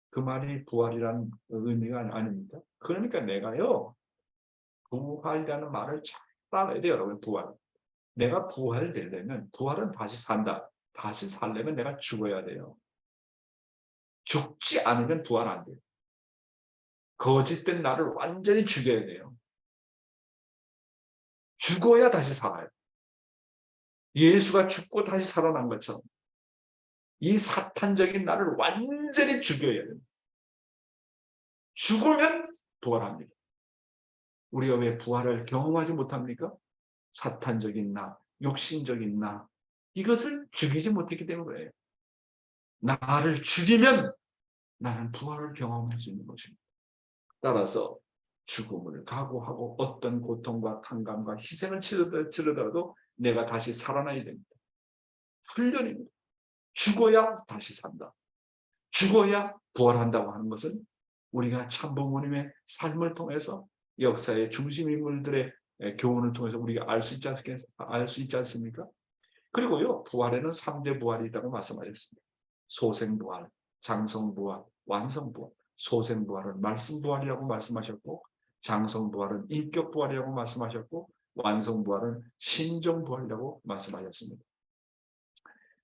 그 말이 부활이라는 의미가 아닙니다. 그러니까 내가요, 부활이라는 말을 잘 알아야 돼요, 여러분. 부활. 내가 부활되려면, 부활은 다시 산다. 다시 살려면 내가 죽어야 돼요. 죽지 않으면 부활 안 돼요. 거짓된 나를 완전히 죽여야 돼요. 죽어야 다시 살아요. 예수가 죽고 다시 살아난 것처럼 이 사탄적인 나를 완전히 죽여야 돼요. 죽으면 부활합니다. 우리가 왜 부활을 경험하지 못합니까? 사탄적인 나, 육신적인 나, 이것을 죽이지 못했기 때문에 나를 죽이면 나는 부활을 경험할 수 있는 것입니다. 따라서 죽음을 각오하고 어떤 고통과 탕감과 희생을 치르더라도 내가 다시 살아나야 됩니다. 훈련입니다. 죽어야 다시 산다. 죽어야 부활한다고 하는 것은 우리가 참부모님의 삶을 통해서 역사의 중심 인물들의 교훈을 통해서 우리가 알 수 있지 않습니까? 그리고요, 부활에는 3대 부활이 있다고 말씀하셨습니다. 소생부활, 장성부활, 완성부활. 소생부활은 말씀부활이라고 말씀하셨고, 장성부활은 인격부활이라고 말씀하셨고, 완성부활은 신정부활이라고 말씀하셨습니다.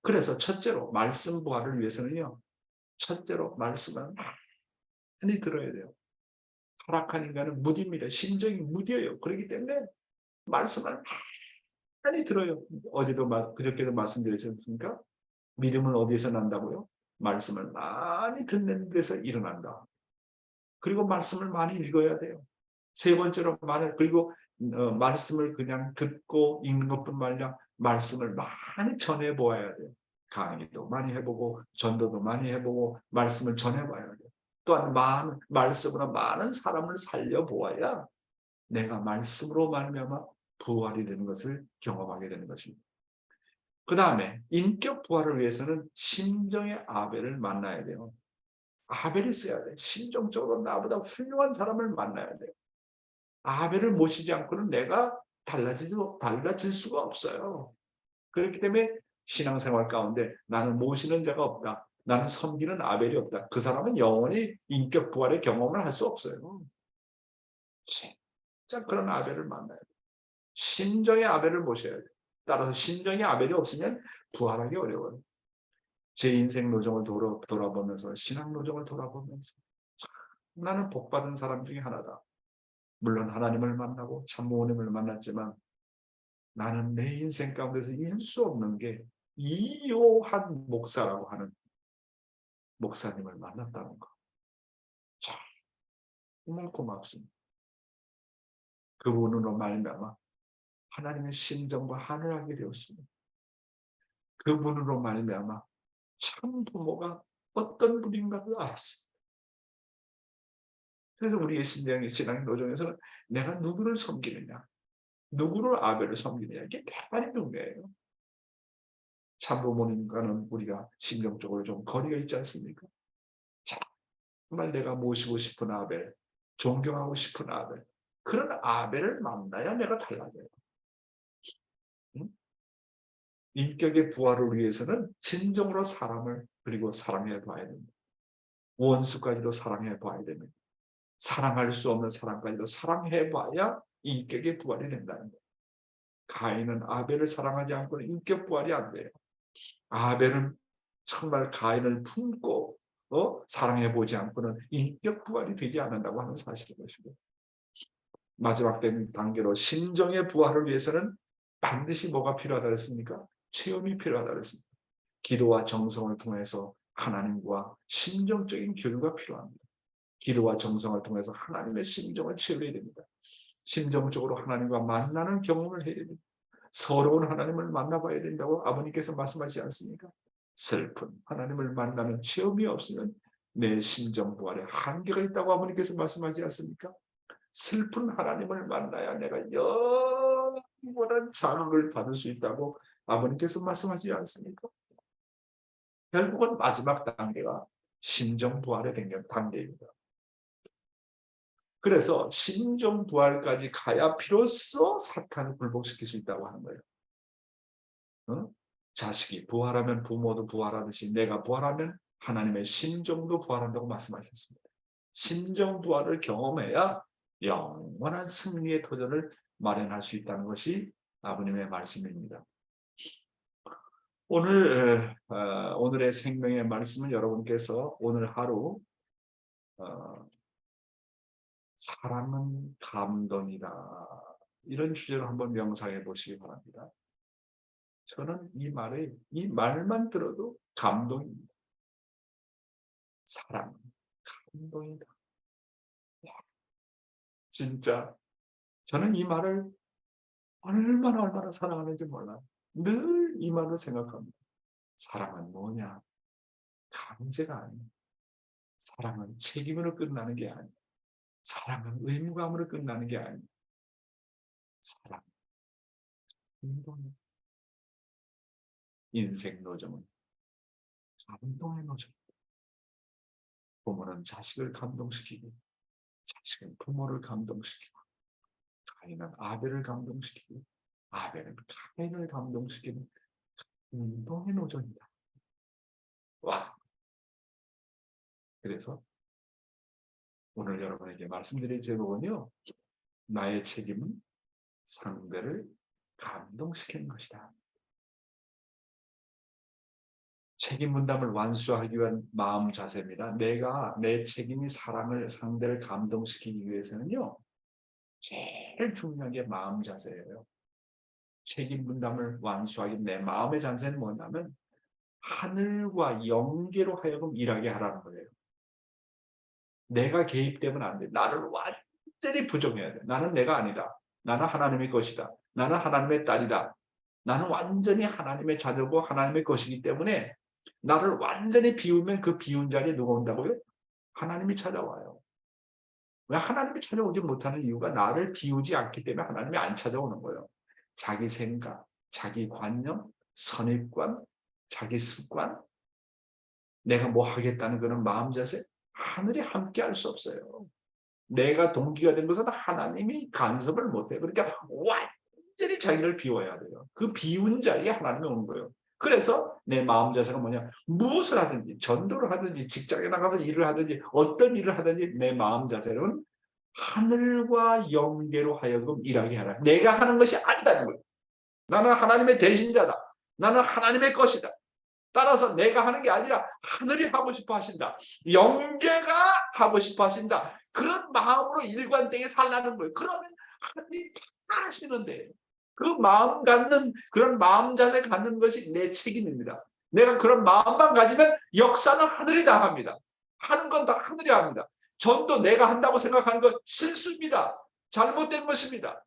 그래서 첫째로 말씀부활을 위해서는요, 첫째로 말씀을 많이 들어야 돼요. 타락한 인간은 무디입니다. 심정이 무디예요. 그렇기 때문에 말씀을 많이 들어요. 어제도 그저께도 말씀드렸습니까? 믿음은 어디에서 난다고요? 말씀을 많이 듣는 데서 일어난다. 그리고 말씀을 많이 읽어야 돼요. 세 번째로 그리고 말씀을 그냥 듣고 읽는 것뿐만 아니라 말씀을 많이 전해 보아야 돼요. 강의도 많이 해보고 전도도 많이 해보고 말씀을 전해봐야 돼요. 또한 말씀으로 많은 사람을 살려보아야 내가 말씀으로 말미암아 부활이 되는 것을 경험하게 되는 것입니다. 그 다음에 인격 부활을 위해서는 심정의 아벨을 만나야 돼요. 아벨이 있어야 돼. 심정적으로 나보다 훌륭한 사람을 만나야 돼요. 아벨을 모시지 않고는 내가 달라질 수가 없어요. 그렇기 때문에 신앙생활 가운데 나는 모시는 자가 없다. 나는 섬기는 아벨이 없다. 그 사람은 영원히 인격 부활의 경험을 할 수 없어요. 진짜 그런 아벨을 만나야 돼요. 심정의 아벨을 모셔야 돼요. 따라서 심정의 아벨이 없으면 부활하기 어려워요. 제 인생 노정을 돌아보면서 신앙 노정을 돌아보면서 참 나는 복받은 사람 중에 하나다. 물론 하나님을 만나고 참모님을 만났지만 나는 내 인생 가운데서 잊을 수 없는 게 이요한 목사라고 하는 목사님을 만났다는 거. 참 정말 고맙습니다. 그분으로 말미암아 하나님의 심정과 하늘하게 되었습니다. 그분으로 말미암아 참 부모가 어떤 분인가를 알았습니다. 그래서 우리의 신앙 노정에서는 내가 누구를 섬기느냐, 누구를 아벨을 섬기느냐, 이게 대단히 중요해요. 참부모님과는 우리가 심정적으로 좀 거리가 있지 않습니까? 정말 내가 모시고 싶은 아벨, 존경하고 싶은 아벨, 그런 아벨을 만나야 내가 달라져요. 응? 인격의 부활을 위해서는 진정으로 사람을 그리고 사랑해 봐야 됩니다. 원수까지도 사랑해 봐야 됩니다. 사랑할 수 없는 사람까지도 사랑해 봐야 인격의 부활이 된다는 거예요. 가인은 아벨을 사랑하지 않고는 인격 부활이 안 돼요. 아벨은 정말 가인을 품고 사랑해 보지 않고는 인격 부활이 되지 않는다고 하는 사실인 것이고, 마지막 단계로 심정의 부활을 위해서는 반드시 뭐가 필요하다 했습니까? 체험이 필요하다 그랬습니다. 기도와 정성을 통해서 하나님과 심정적인 교류가 필요합니다. 기도와 정성을 통해서 하나님의 심정을 체험해야 됩니다. 심정적으로 하나님과 만나는 경험을 해야 됩니다. 서러운 하나님을 만나봐야 된다고 아버님께서 말씀하지 않습니까? 슬픈 하나님을 만나는 체험이 없으면 내 심정 부활에 한계가 있다고 아버님께서 말씀하지 않습니까? 슬픈 하나님을 만나야 내가 영원한 자극을 받을 수 있다고 아버님께서 말씀하지 않습니까? 결국은 마지막 단계가 심정 부활의 단계입니다. 그래서 심정 부활까지 가야 비로소 사탄을 굴복시킬 수 있다고 하는 거예요. 자식이 부활하면 부모도 부활하듯이 내가 부활하면 하나님의 심정도 부활한다고 말씀하셨습니다. 심정 부활을 경험해야 영원한 승리의 도전을 마련할 수 있다는 것이 아버님의 말씀입니다. 오늘의 생명의 말씀은 여러분께서 오늘 하루 사랑은 감동이다. 이런 주제로 한번 명상해 보시기 바랍니다. 저는 이 말만 들어도 감동입니다. 사랑, 감동이다. 진짜 저는 이 말을 얼마나 사랑하는지 몰라요. 늘 이 말을 생각합니다. 사랑은 뭐냐? 강제가 아니에요. 사랑은 책임으로 끝나는 게 아니에요. 사랑은 의무감으로 끝나는 게 아니에요. 사랑, 감동이에요. 인생 노점은 감동의 노점입니다. 부모는 자식을 감동시키고 자식은 부모를 감동시키고 가인은 아벨을 감동시키고 아벨은 가인을 감동시키는 감동의 노점이다. 와! 그래서 오늘 여러분에게 말씀드릴 제목은요. 나의 책임은 상대를 감동시키는 것이다. 책임 분담을 완수하기 위한 마음 자세입니다. 내 책임이 상대를 감동시키기 위해서는요. 제일 중요한 게 마음 자세예요. 책임 분담을 완수하기 내 마음의 자세는 뭐냐면 하늘과 영계로 하여금 일하게 하라는 거예요. 내가 개입되면 안 돼. 나를 완전히 부정해야 돼. 나는 내가 아니다. 나는 하나님의 것이다. 나는 하나님의 딸이다. 나는 완전히 하나님의 자녀고 하나님의 것이기 때문에 나를 완전히 비우면 그 비운 자리에 누가 온다고요? 하나님이 찾아와요. 왜 하나님이 찾아오지 못하는 이유가 나를 비우지 않기 때문에 하나님이 안 찾아오는 거예요. 자기 생각, 자기 관념, 선입관, 자기 습관, 내가 뭐 하겠다는 그런 마음 자세, 하늘이 함께 할 수 없어요. 내가 동기가 된 것은 하나님이 간섭을 못해요. 그러니까 완전히 자기를 비워야 돼요. 그 비운 자리에 하나님이 오는 거예요. 그래서 내 마음 자세가 뭐냐? 무엇을 하든지, 전도를 하든지, 직장에 나가서 일을 하든지, 어떤 일을 하든지 내 마음 자세는 하늘과 영계로 하여금 일하게 하라. 내가 하는 것이 아니다는 거예요. 나는 하나님의 대신자다. 나는 하나님의 것이다. 따라서 내가 하는 게 아니라 하늘이 하고 싶어 하신다. 영계가 하고 싶어 하신다. 그런 마음으로 일관되게 살라는 거예요. 그러면 하나님 다 하시는데 그 마음 갖는 그런 마음 자세 갖는 것이 내 책임입니다. 내가 그런 마음만 가지면 역사는 하늘이 다 합니다. 하는 건 다 하늘이 합니다. 전도 내가 한다고 생각하는 건 실수입니다. 잘못된 것입니다.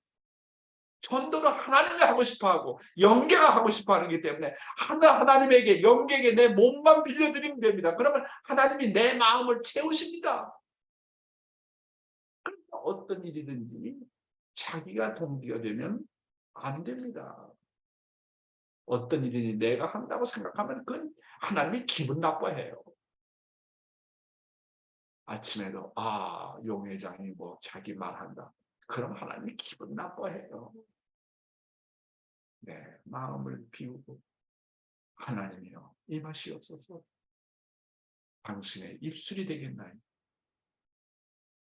전도는 하나님이 하고 싶어하고 영계가 하고 싶어하는 기 때문에 하나님에게 영계에게 내 몸만 빌려드리면 됩니다. 그러면 하나님이 내 마음을 채우십니다. 그러니까 어떤 일이든지 자기가 동기가 되면 안 됩니다. 어떤 일이든지 내가 한다고 생각하면 그건 하나님이 기분 나빠해요. 아침에도 용 회장이 뭐 자기 말한다. 그럼 하나님이 기분 나빠해요. 내 마음을 비우고 하나님이여 임하시옵소서. 당신의 입술이 되겠나요?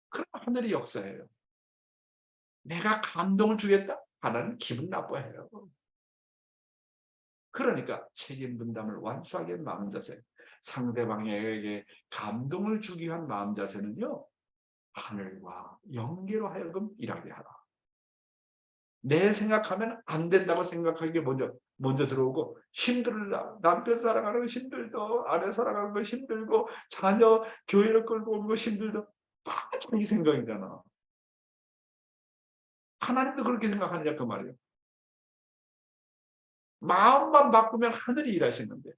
그럼 하늘이 역사해요. 내가 감동을 주겠다? 하나님 기분 나빠해요. 그러니까 책임 분담을 완수하게 한 마음 자세, 상대방에게 감동을 주기 위한 마음 자세는요. 하늘과 영계로 하여금 일하게 하라. 내 생각하면 안 된다고 생각하는 게 먼저 먼저 들어오고 힘들다. 남편 사랑하는 거 힘들고 아내 사랑하는 거 힘들고 자녀 교회를 끌고 오는 거 힘들다. 다 자기 생각이잖아. 하나님도 그렇게 생각하느냐 그 말이에요. 마음만 바꾸면 하늘이 일하시는데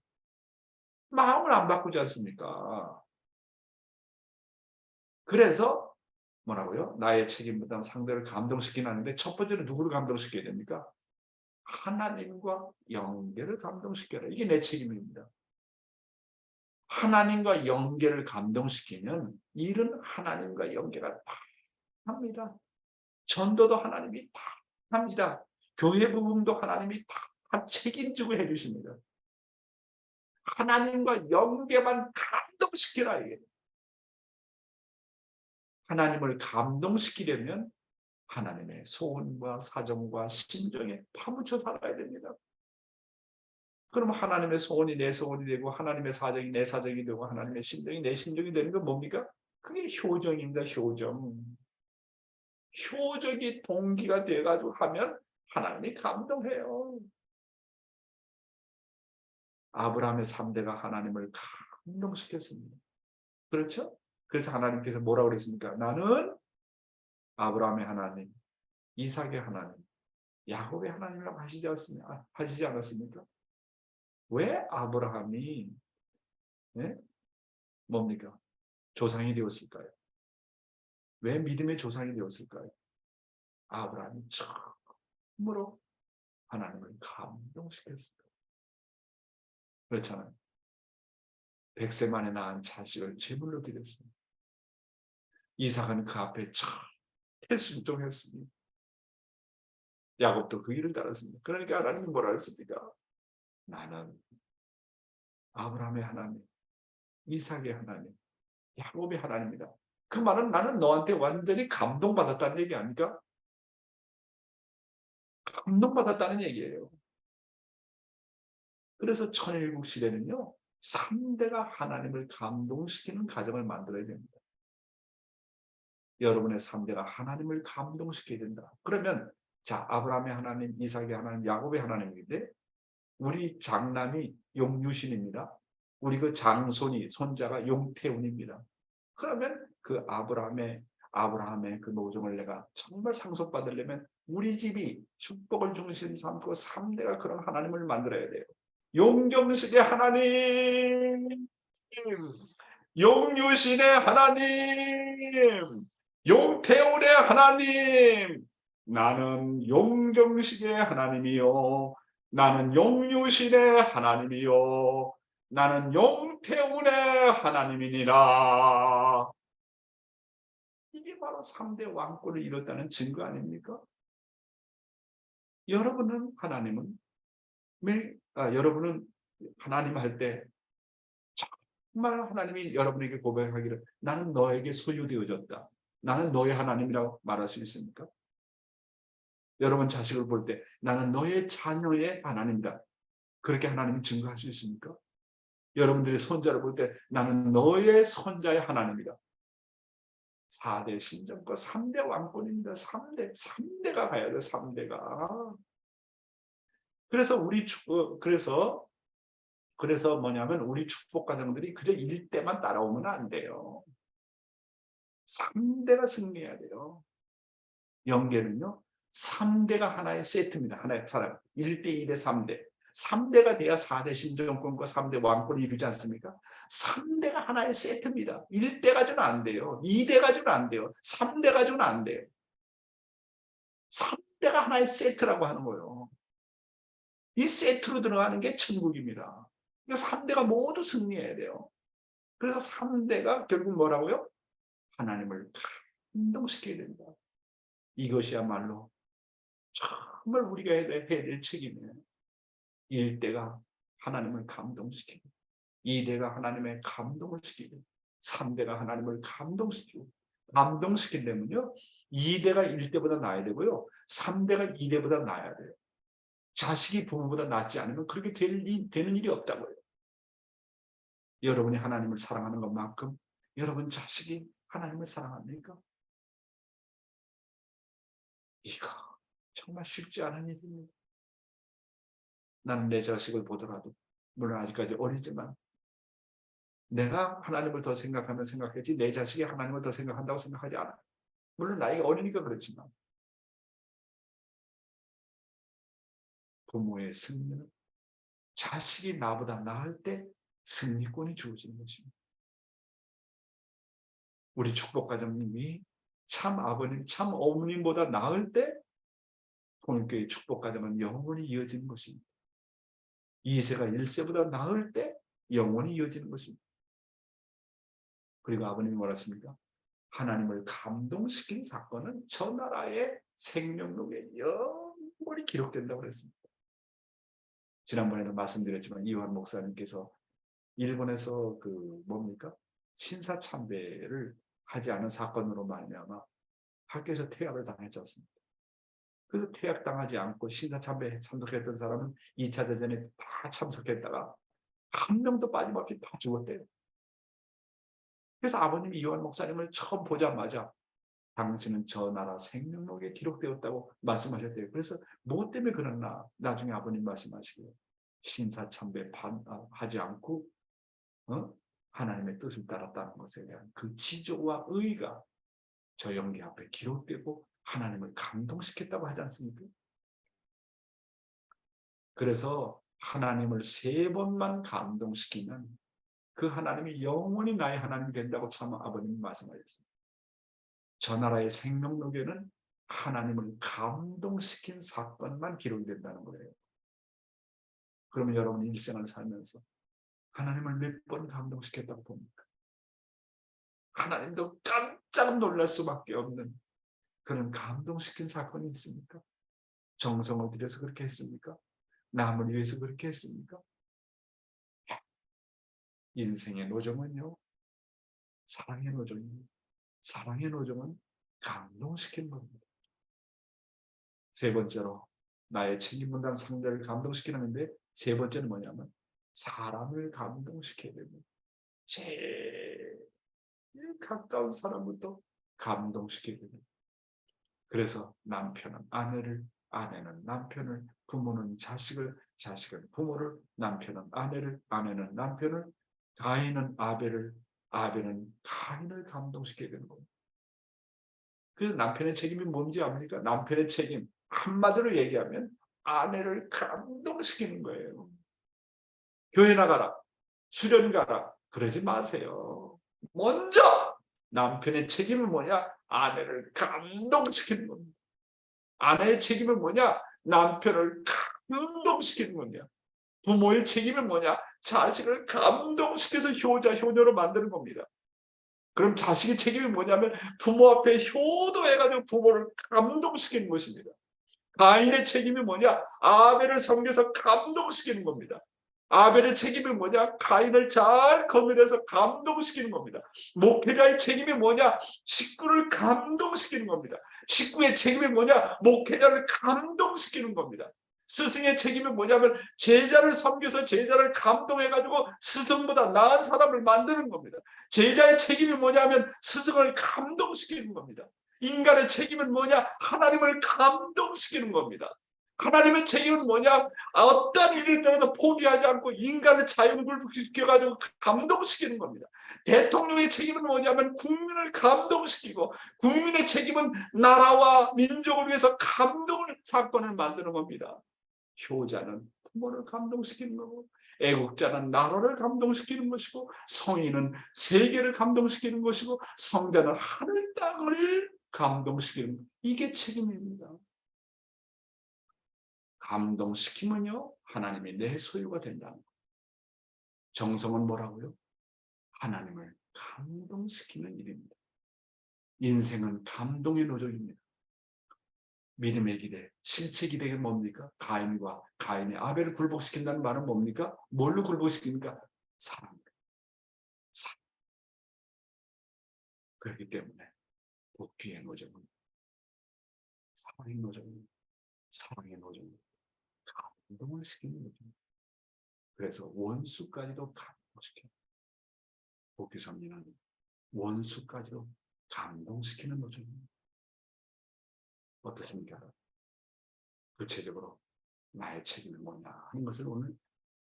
마음을 안 바꾸지 않습니까? 그래서 뭐라고요? 나의 책임보다 상대를 감동시키는 하는데 첫 번째는 누구를 감동시켜야 됩니까? 하나님과 연계를 감동시켜라. 이게 내 책임입니다. 하나님과 연계를 감동시키면 일은 하나님과 연계가 다 합니다. 전도도 하나님이 다 합니다. 교회 부흥도 하나님이 다 책임지고 해주십니다. 하나님과 연계만 감동시키라. 이게. 하나님을 감동시키려면 하나님의 소원과 사정과 심정에 파묻혀 살아야 됩니다. 그럼 하나님의 소원이 내 소원이 되고 하나님의 사정이 내 사정이 되고 하나님의 심정이 내 심정이 되는 건 뭡니까? 그게 효정입니다. 효정. 효적이 동기가 돼가지고 하면 하나님이 감동해요. 아브라함의 3대가 하나님을 감동시켰습니다. 그렇죠? 그래서 하나님께서 뭐라고 그랬습니까? 나는 아브라함의 하나님, 이삭의 하나님, 야곱의 하나님이라고 하시지 않았습니까? 왜 아브라함이 뭡니까? 조상이 되었을까요? 왜 믿음의 조상이 되었을까요? 아브라함이 처음으로 하나님을 감동시켰어요. 그렇잖아요. 100세 만에 낳은 자식을 제물로 드렸습니다. 이삭은 그 앞에 순종했습니다. 야곱도 그 길을 따랐습니다. 그러니까 하나님이 뭐라 했습니까? 나는 아브라함의 하나님, 이삭의 하나님, 야곱의 하나님이다. 그 말은 나는 너한테 완전히 감동받았다는 얘기 아닙니까? 감동받았다는 얘기예요. 그래서 천일국 시대는요. 3대가 하나님을 감동시키는 가정을 만들어야 됩니다. 여러분의 3대가 하나님을 감동시켜야 된다. 그러면 자 아브라함의 하나님, 이삭의 하나님, 야곱의 하나님인데 우리 장남이 용유신입니다. 우리 그 장손이 손자가 용태운입니다. 그러면 그 아브라함의 그 노정을 내가 정말 상속받으려면 우리 집이 축복을 중심 삼고 3대가 그런 하나님을 만들어야 돼요. 용경식의 하나님, 용유신의 하나님, 용태울의 하나님, 나는 용경식의 하나님이요, 나는 용유신의 하나님이요, 나는 용태울의 하나님이니라. 이게 바로 3대 왕권을 이뤘다는 증거 아닙니까? 여러분은 여러분은 하나님 할 때 정말 하나님이 여러분에게 고백하기를 나는 너에게 소유되어졌다. 나는 너의 하나님이라고 말할 수 있습니까? 여러분 자식을 볼 때 나는 너의 자녀의 하나님이다. 그렇게 하나님이 증거할 수 있습니까? 여러분들의 손자를 볼 때 나는 너의 손자의 하나님이다. 4대 신정과 3대 왕권입니다. 3대가 가야 돼. 3대가. 그래서 뭐냐면 우리 축복 가정들이 그저 1대만 따라오면 안 돼요. 3대가 승리해야 돼요. 연계는요. 3대가 하나의 세트입니다. 하나의 사람. 1대, 2대, 3대. 3대가 돼야 4대 신정권과 3대 왕권을 이루지 않습니까? 3대가 하나의 세트입니다. 1대 가지고는 안 돼요. 2대 가지고는 안 돼요. 3대 가지고는 안 돼요. 3대가 하나의 세트라고 하는 거예요. 이 세트로 들어가는 게 천국입니다. 그러니까 3대가 모두 승리해야 돼요. 그래서 3대가 결국 뭐라고요? 하나님을 감동시켜야 된다. 이것이야말로 정말 우리가 해야 될 책임이에요. 1대가 하나님을 감동시키고 2대가 하나님의 감동을 시키고 3대가 하나님을 감동시키려면요. 2대가 1대보다 나아야 되고요. 3대가 2대보다 나아야 돼요. 자식이 부모보다 낫지 않으면 그렇게 되는 일이 없다고요. 여러분이 하나님을 사랑하는 것만큼 여러분 자식이 하나님을 사랑합니까? 이거 정말 쉽지 않은 일입니다. 나는 내 자식을 보더라도 물론 아직까지 어리지만 내가 하나님을 더 생각하면 생각했지 내 자식이 하나님을 더 생각한다고 생각하지 않아. 물론 나이가 어리니까 그렇지만 부모의 승리는 자식이 나보다 나을 때 승리권이 주어지는 것입니다. 우리 축복가정님이 참 아버님, 참 어머님보다 나을 때 통일교회 축복가정은 영원히 이어지는 것입니다. 2세가 1세보다 나을 때 영원히 이어지는 것입니다. 그리고 아버님이 뭐랬습니까? 하나님을 감동시킨 사건은 저 나라의 생명록에 영원히 기록된다고 그랬습니다. 지난번에도 말씀드렸지만 이완 목사님께서 일본에서 뭡니까? 신사참배를 하지 않은 사건으로 말미암아 학교에서 퇴학을 당했지 않습니까? 그래서 퇴학당하지 않고 신사참배에 참석했던 사람은 2차 대전에 다 참석했다가 한 명도 빠짐없이 다 죽었대요. 그래서 아버님이 이완 목사님을 처음 보자마자 당신은 저 나라 생명록에 기록되었다고 말씀하셨대요. 그래서 뭐 때문에 그랬나? 나중에 아버님 말씀하시기를 신사참배 하지 않고 하나님의 뜻을 따랐다는 것에 대한 그 지조와 의의가 저 영계 앞에 기록되고 하나님을 감동시켰다고 하지 않습니까? 그래서 하나님을 3번만 감동시키면 그 하나님이 영원히 나의 하나님이 된다고 참 아버님이 말씀하셨습니다. 저 나라의 생명록에는 하나님을 감동시킨 사건만 기록이 된다는 거예요. 그러면 여러분 일생을 살면서 하나님을 몇 번 감동시켰다고 봅니까? 하나님도 깜짝 놀랄 수밖에 없는 그런 감동시킨 사건이 있습니까? 정성을 들여서 그렇게 했습니까? 남을 위해서 그렇게 했습니까? 인생의 노정은요, 사랑의 노정입니다. 사랑의 노정은 감동시키는 겁니다. 3번째로 나의 책임분담 상대를 감동시키는데 3번째는 뭐냐면 사람을 감동시켜야 됩니다. 제일 가까운 사람부터 감동시켜야 됩니다. 그래서 남편은 아내를, 아내는 남편을, 부모는 자식을, 자식은 부모를, 남편은 아내를, 아내는 남편을, 가인은 아벨을, 아벨은 가인을 감동시켜야 되는 겁니다. 그래서 남편의 책임이 뭔지 압니까? 남편의 책임, 한마디로 얘기하면 아내를 감동시키는 거예요. 교회 나가라, 수련 가라, 그러지 마세요. 먼저 남편의 책임은 뭐냐? 아내를 감동시키는 겁니다. 아내의 책임은 뭐냐? 남편을 감동시키는 겁니다. 부모의 책임은 뭐냐? 자식을 감동시켜서 효자, 효녀로 만드는 겁니다. 그럼 자식의 책임이 뭐냐면 부모 앞에 효도해가지고 부모를 감동시키는 것입니다. 가인의 책임이 뭐냐? 아벨을 섬겨서 감동시키는 겁니다. 아벨의 책임이 뭐냐? 가인을 잘 거느려서 감동시키는 겁니다. 목회자의 책임이 뭐냐? 식구를 감동시키는 겁니다. 식구의 책임이 뭐냐? 목회자를 감동시키는 겁니다. 스승의 책임이 뭐냐면 제자를 섬겨서 제자를 감동해가지고 스승보다 나은 사람을 만드는 겁니다. 제자의 책임이 뭐냐면 스승을 감동시키는 겁니다. 인간의 책임은 뭐냐? 하나님을 감동시키는 겁니다. 하나님의 책임은 뭐냐? 어떤 일을 들어도 포기하지 않고 인간의 자유를 불복시켜가지고 감동시키는 겁니다. 대통령의 책임은 뭐냐면 국민을 감동시키고 국민의 책임은 나라와 민족을 위해서 감동을 사건을 만드는 겁니다. 효자는 부모를 감동시키는 거고 애국자는 나라를 감동시키는 것이고 성인은 세계를 감동시키는 것이고 성자는 하늘 땅을 감동시키는 이게 책임입니다. 감동시키면요 하나님이 내 소유가 된다는 거예요. 정성은 뭐라고요? 하나님을 감동시키는 일입니다. 인생은 감동의 노정입니다. 믿음의 기대, 실체 기대가 뭡니까? 가인과 가인의 아벨을 굴복시킨다는 말은 뭡니까? 뭘로 굴복시킵니까? 사랑. 그렇기 때문에 복귀의 노정은 사랑의 노정입니다. 사랑의 노정은 감동을 시키는 노정입니다. 그래서 원수까지도 감동시켜요. 복귀 섭리는 원수까지도 감동시키는 노정입니다. 어떻습니까? 구체적으로 나의 책임은 뭐냐 하는 것을 오늘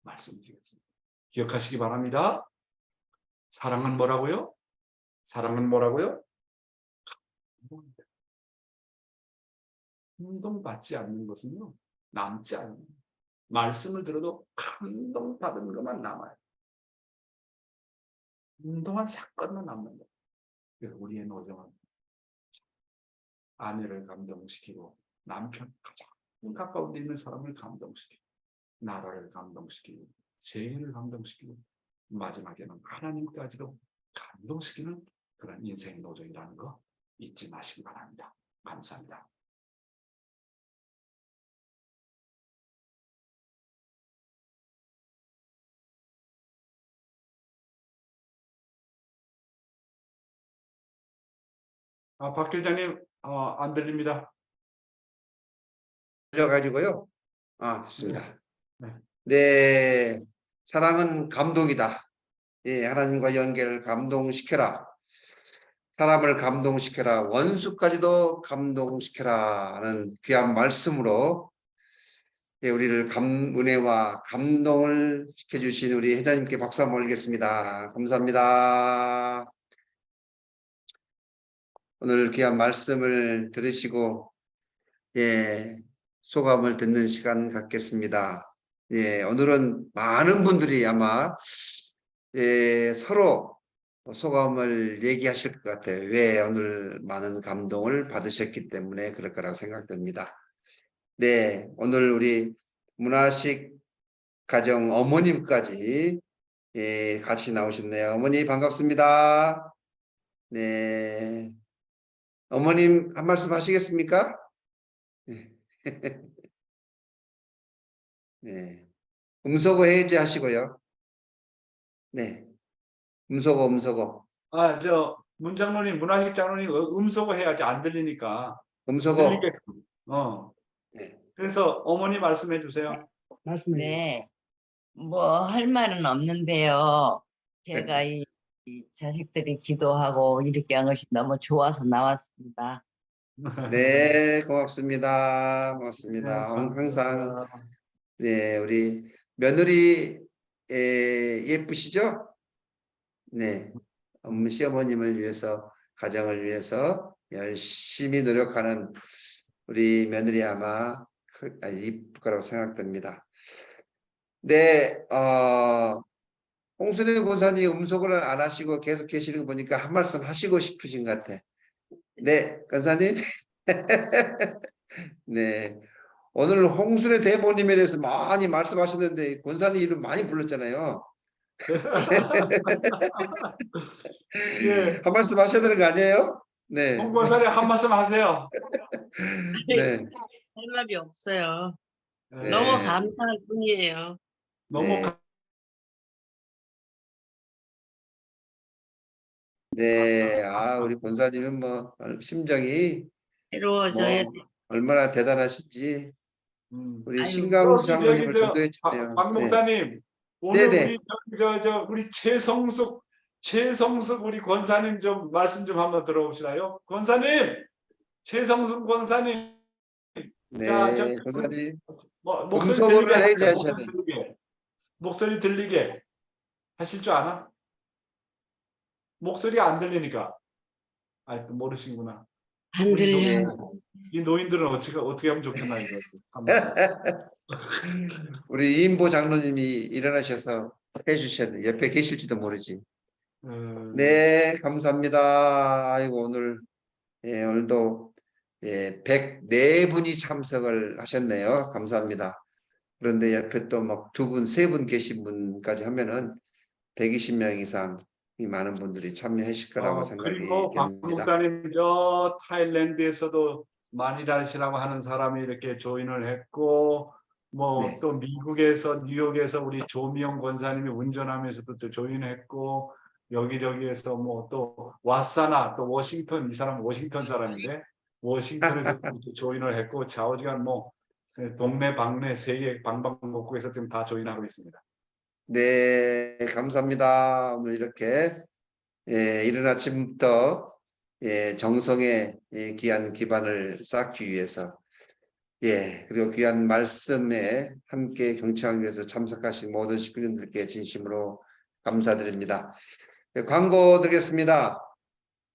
말씀드리겠습니다. 기억하시기 바랍니다. 사랑은 뭐라고요? 사랑은 뭐라고요? 감동받지 않는 것은요, 남지 않아요. 말씀을 들어도 감동받은 것만 남아요. 감동한 사건만 남는 거예요. 그래서 우리의 노정은 아내를 감동시키고, 남편 가장 가까운 데 있는 사람을 감동시키고, 나라를 감동시키고, 세계를 감동시키고, 마지막에는 하나님까지도 감동시키는 그런 인생 노정이라는 거 잊지 마시기 바랍니다. 감사합니다. 박 길자님, 안 들립니다. 들려가지고요. 됐습니다. 네. 네, 사랑은 감동이다. 예, 하나님과 연결을 감동시켜라. 사람을 감동시켜라. 원수까지도 감동시켜라 하는 귀한 말씀으로 예, 우리를 은혜와 감동을 시켜주신 우리 회장님께 박수 한번 올리겠습니다. 감사합니다. 오늘 귀한 말씀을 들으시고 예, 소감을 듣는 시간 갖겠습니다. 예, 오늘은 많은 분들이 아마 예, 서로 소감을 얘기하실 것 같아요. 왜 오늘 많은 감동을 받으셨기 때문에 그럴 거라고 생각됩니다. 네, 오늘 우리 문화식 가정 어머님까지 예, 같이 나오셨네요. 어머니 반갑습니다. 네, 어머님 한 말씀 하시겠습니까? 네. 네. 음소거 해제하시고요. 네. 음소거. 문장로님, 문화식 장로님, 음소거 해야지 안 들리니까. 음소거. 들리게. 네. 그래서 어머니 말씀해 주세요. 네, 뭐 할 말은 없는데요. 제가 이 자식들이 기도하고 이렇게 한 것이 너무 좋아서 나왔습니다. 네, 고맙습니다. 고맙습니다. 항상 네, 우리 며느리 예쁘시죠? 네, 시어머님을 위해서 가정을 위해서 열심히 노력하는 우리 며느리 아마 이쁠 거라고 생각됩니다. 네, 홍순희 권사님 음소거를 안 하시고 계속 계시는 거 보니까 한 말씀 하시고 싶으신 것 같아. 네, 권사님. 네. 오늘 홍순의 대모님에 대해서 많이 말씀하셨는데 권사님 이름 많이 불렀잖아요. 예, 한 말씀 하셔야 되는 거 아니에요? 네. 홍 권사님 한 말씀 하세요. 네. 할 말이 없어요. 네. 너무 감사할 뿐이에요. 너무 네. 네. 우리 권사님은 뭐 심정이 새로워져야 돼. 얼마나 대단하신지 우리 아유, 신강수 장로님을 전도했잖아요. 박 목사님, 오늘 네네. 우리 최성숙 우리 권사님 좀 말씀 좀 한번 들어봅시다요. 권사님, 최성숙 권사님. 네, 자, 권사님. 목소리 음소거를 들리게 해제하셔야 하세요. 돼. 목소리 들리게 하실 줄 아나? 목소리 안 들리니까. 또 모르시구나. 안 들려. 이 노인들은 어떻게 하면 좋겠나 이거. 우리 이인보 장로님이 일어나셔서 해주셔야 돼. 옆에 계실지도 모르지. 네, 감사합니다. 아이고 오늘 오늘도 104분이 참석을 하셨네요. 감사합니다. 그런데 옆에 또 막 2분, 3분 계신 분까지 하면은 120명 이상 이 많은 분들이 참여하실 거라고 생각이 그리고 박 됩니다. 목사님 저 타일랜드에서도 마니라시라고 하는 사람이 이렇게 조인을 했고 네. 또 미국에서 뉴욕에서 우리 조미영 권사님이 운전하면서도 또 조인했고 여기저기에서 또 와사나 또 워싱턴 이 사람 워싱턴 사람인데 워싱턴에서 또 조인을 했고 좌우지간 동네 방네 세계 방방곡곡에서 지금 다 조인하고 있습니다. 네, 감사합니다. 오늘 이렇게 이른 아침부터 정성의 귀한 기반을 쌓기 위해서 예, 그리고 귀한 말씀에 함께 경청하기 위해서 참석하신 모든 식구님들께 진심으로 감사드립니다. 네, 광고 드리겠습니다.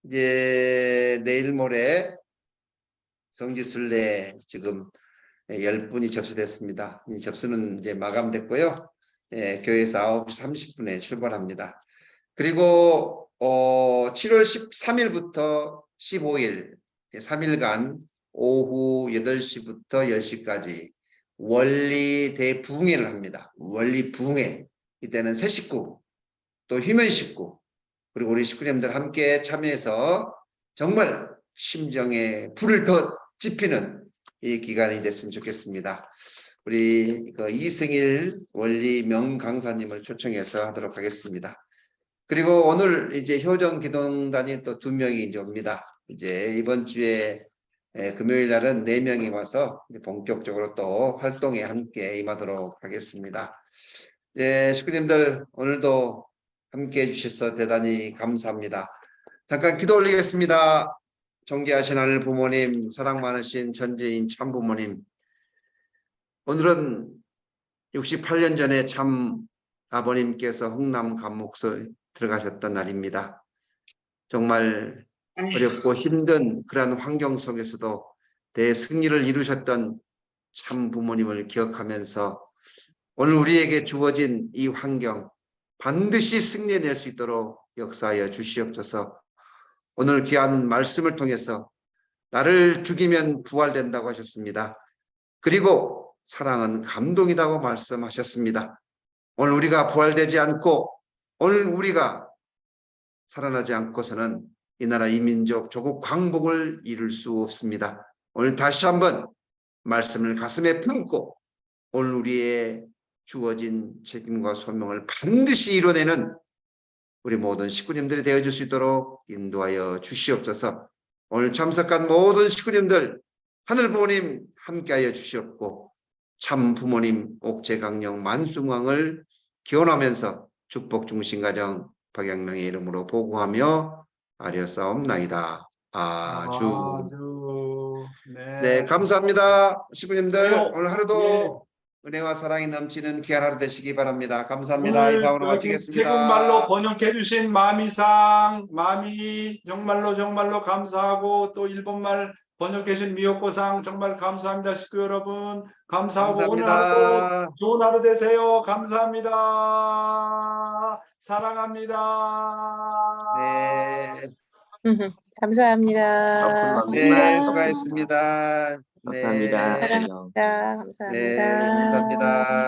이제 내일 모레 성지순례 지금 10분이 접수됐습니다. 이 접수는 이제 마감됐고요. 예, 교회에서 9시 30분에 출발합니다. 그리고 7월 13일부터 15일 3일간 오후 8시부터 10시까지 원리 대부흥회를 합니다. 원리 부흥회. 이때는 새 식구, 또 휴면 식구, 그리고 우리 식구님들 함께 참여해서 정말 심정에 불을 더 지피는 이 기간이 됐으면 좋겠습니다. 우리 이승일 원리 명강사님을 초청해서 하도록 하겠습니다. 그리고 오늘 이제 효정 기동단이 또 2명이 이제 옵니다. 이제 이번 주에 금요일 날은 4명이 와서 이제 본격적으로 또 활동에 함께 임하도록 하겠습니다. 식구님들 오늘도 함께 해주셔서 대단히 감사합니다. 잠깐 기도 올리겠습니다. 존귀하신 하늘 부모님, 사랑 많으신 전재인 참부모님, 오늘은 68년 전에 참 아버님께서 흥남 감옥서 들어가셨던 날입니다. 정말 어렵고 힘든 그러한 환경 속에서도 대승리를 이루셨던 참 부모님을 기억하면서 오늘 우리에게 주어진 이 환경 반드시 승리해낼 수 있도록 역사하여 주시옵소서. 오늘 귀한 말씀을 통해서 나를 죽이면 부활된다고 하셨습니다. 그리고 사랑은 감동이라고 말씀하셨습니다. 오늘 우리가 부활되지 않고 오늘 우리가 살아나지 않고서는 이 나라 이 민족 조국 광복을 이룰 수 없습니다. 오늘 다시 한번 말씀을 가슴에 품고 오늘 우리의 주어진 책임과 소명을 반드시 이뤄내는 우리 모든 식구님들이 되어줄 수 있도록 인도하여 주시옵소서. 오늘 참석한 모든 식구님들 하늘 부모님 함께하여 주시옵고 참 부모님 옥제강령 만숭왕을 기원하면서 축복 중심가정 박양명의 이름으로 보고하며 아뢰었사옵나이다. 아주. 네, 감사합니다. 식구님들 네, 오늘 하루도 은혜와 사랑이 넘치는 귀한 하루 되시기 바랍니다. 감사합니다. 오늘 이상으로 여기 마치겠습니다. 태국말로 번역해 주신 마미상, 마미 정말로 감사하고 또 일본말 번역해 주신 미역고상 정말 감사합니다. 식구 여러분 감사하고 오늘 하루도 감사합니다. 좋은 하루 되세요. 감사합니다. 사랑합니다. 네, 감사합니다. 네, 수고하셨습니다. 네, 감사합니다. 안녕. 감사합니다. 네, 감사합니다.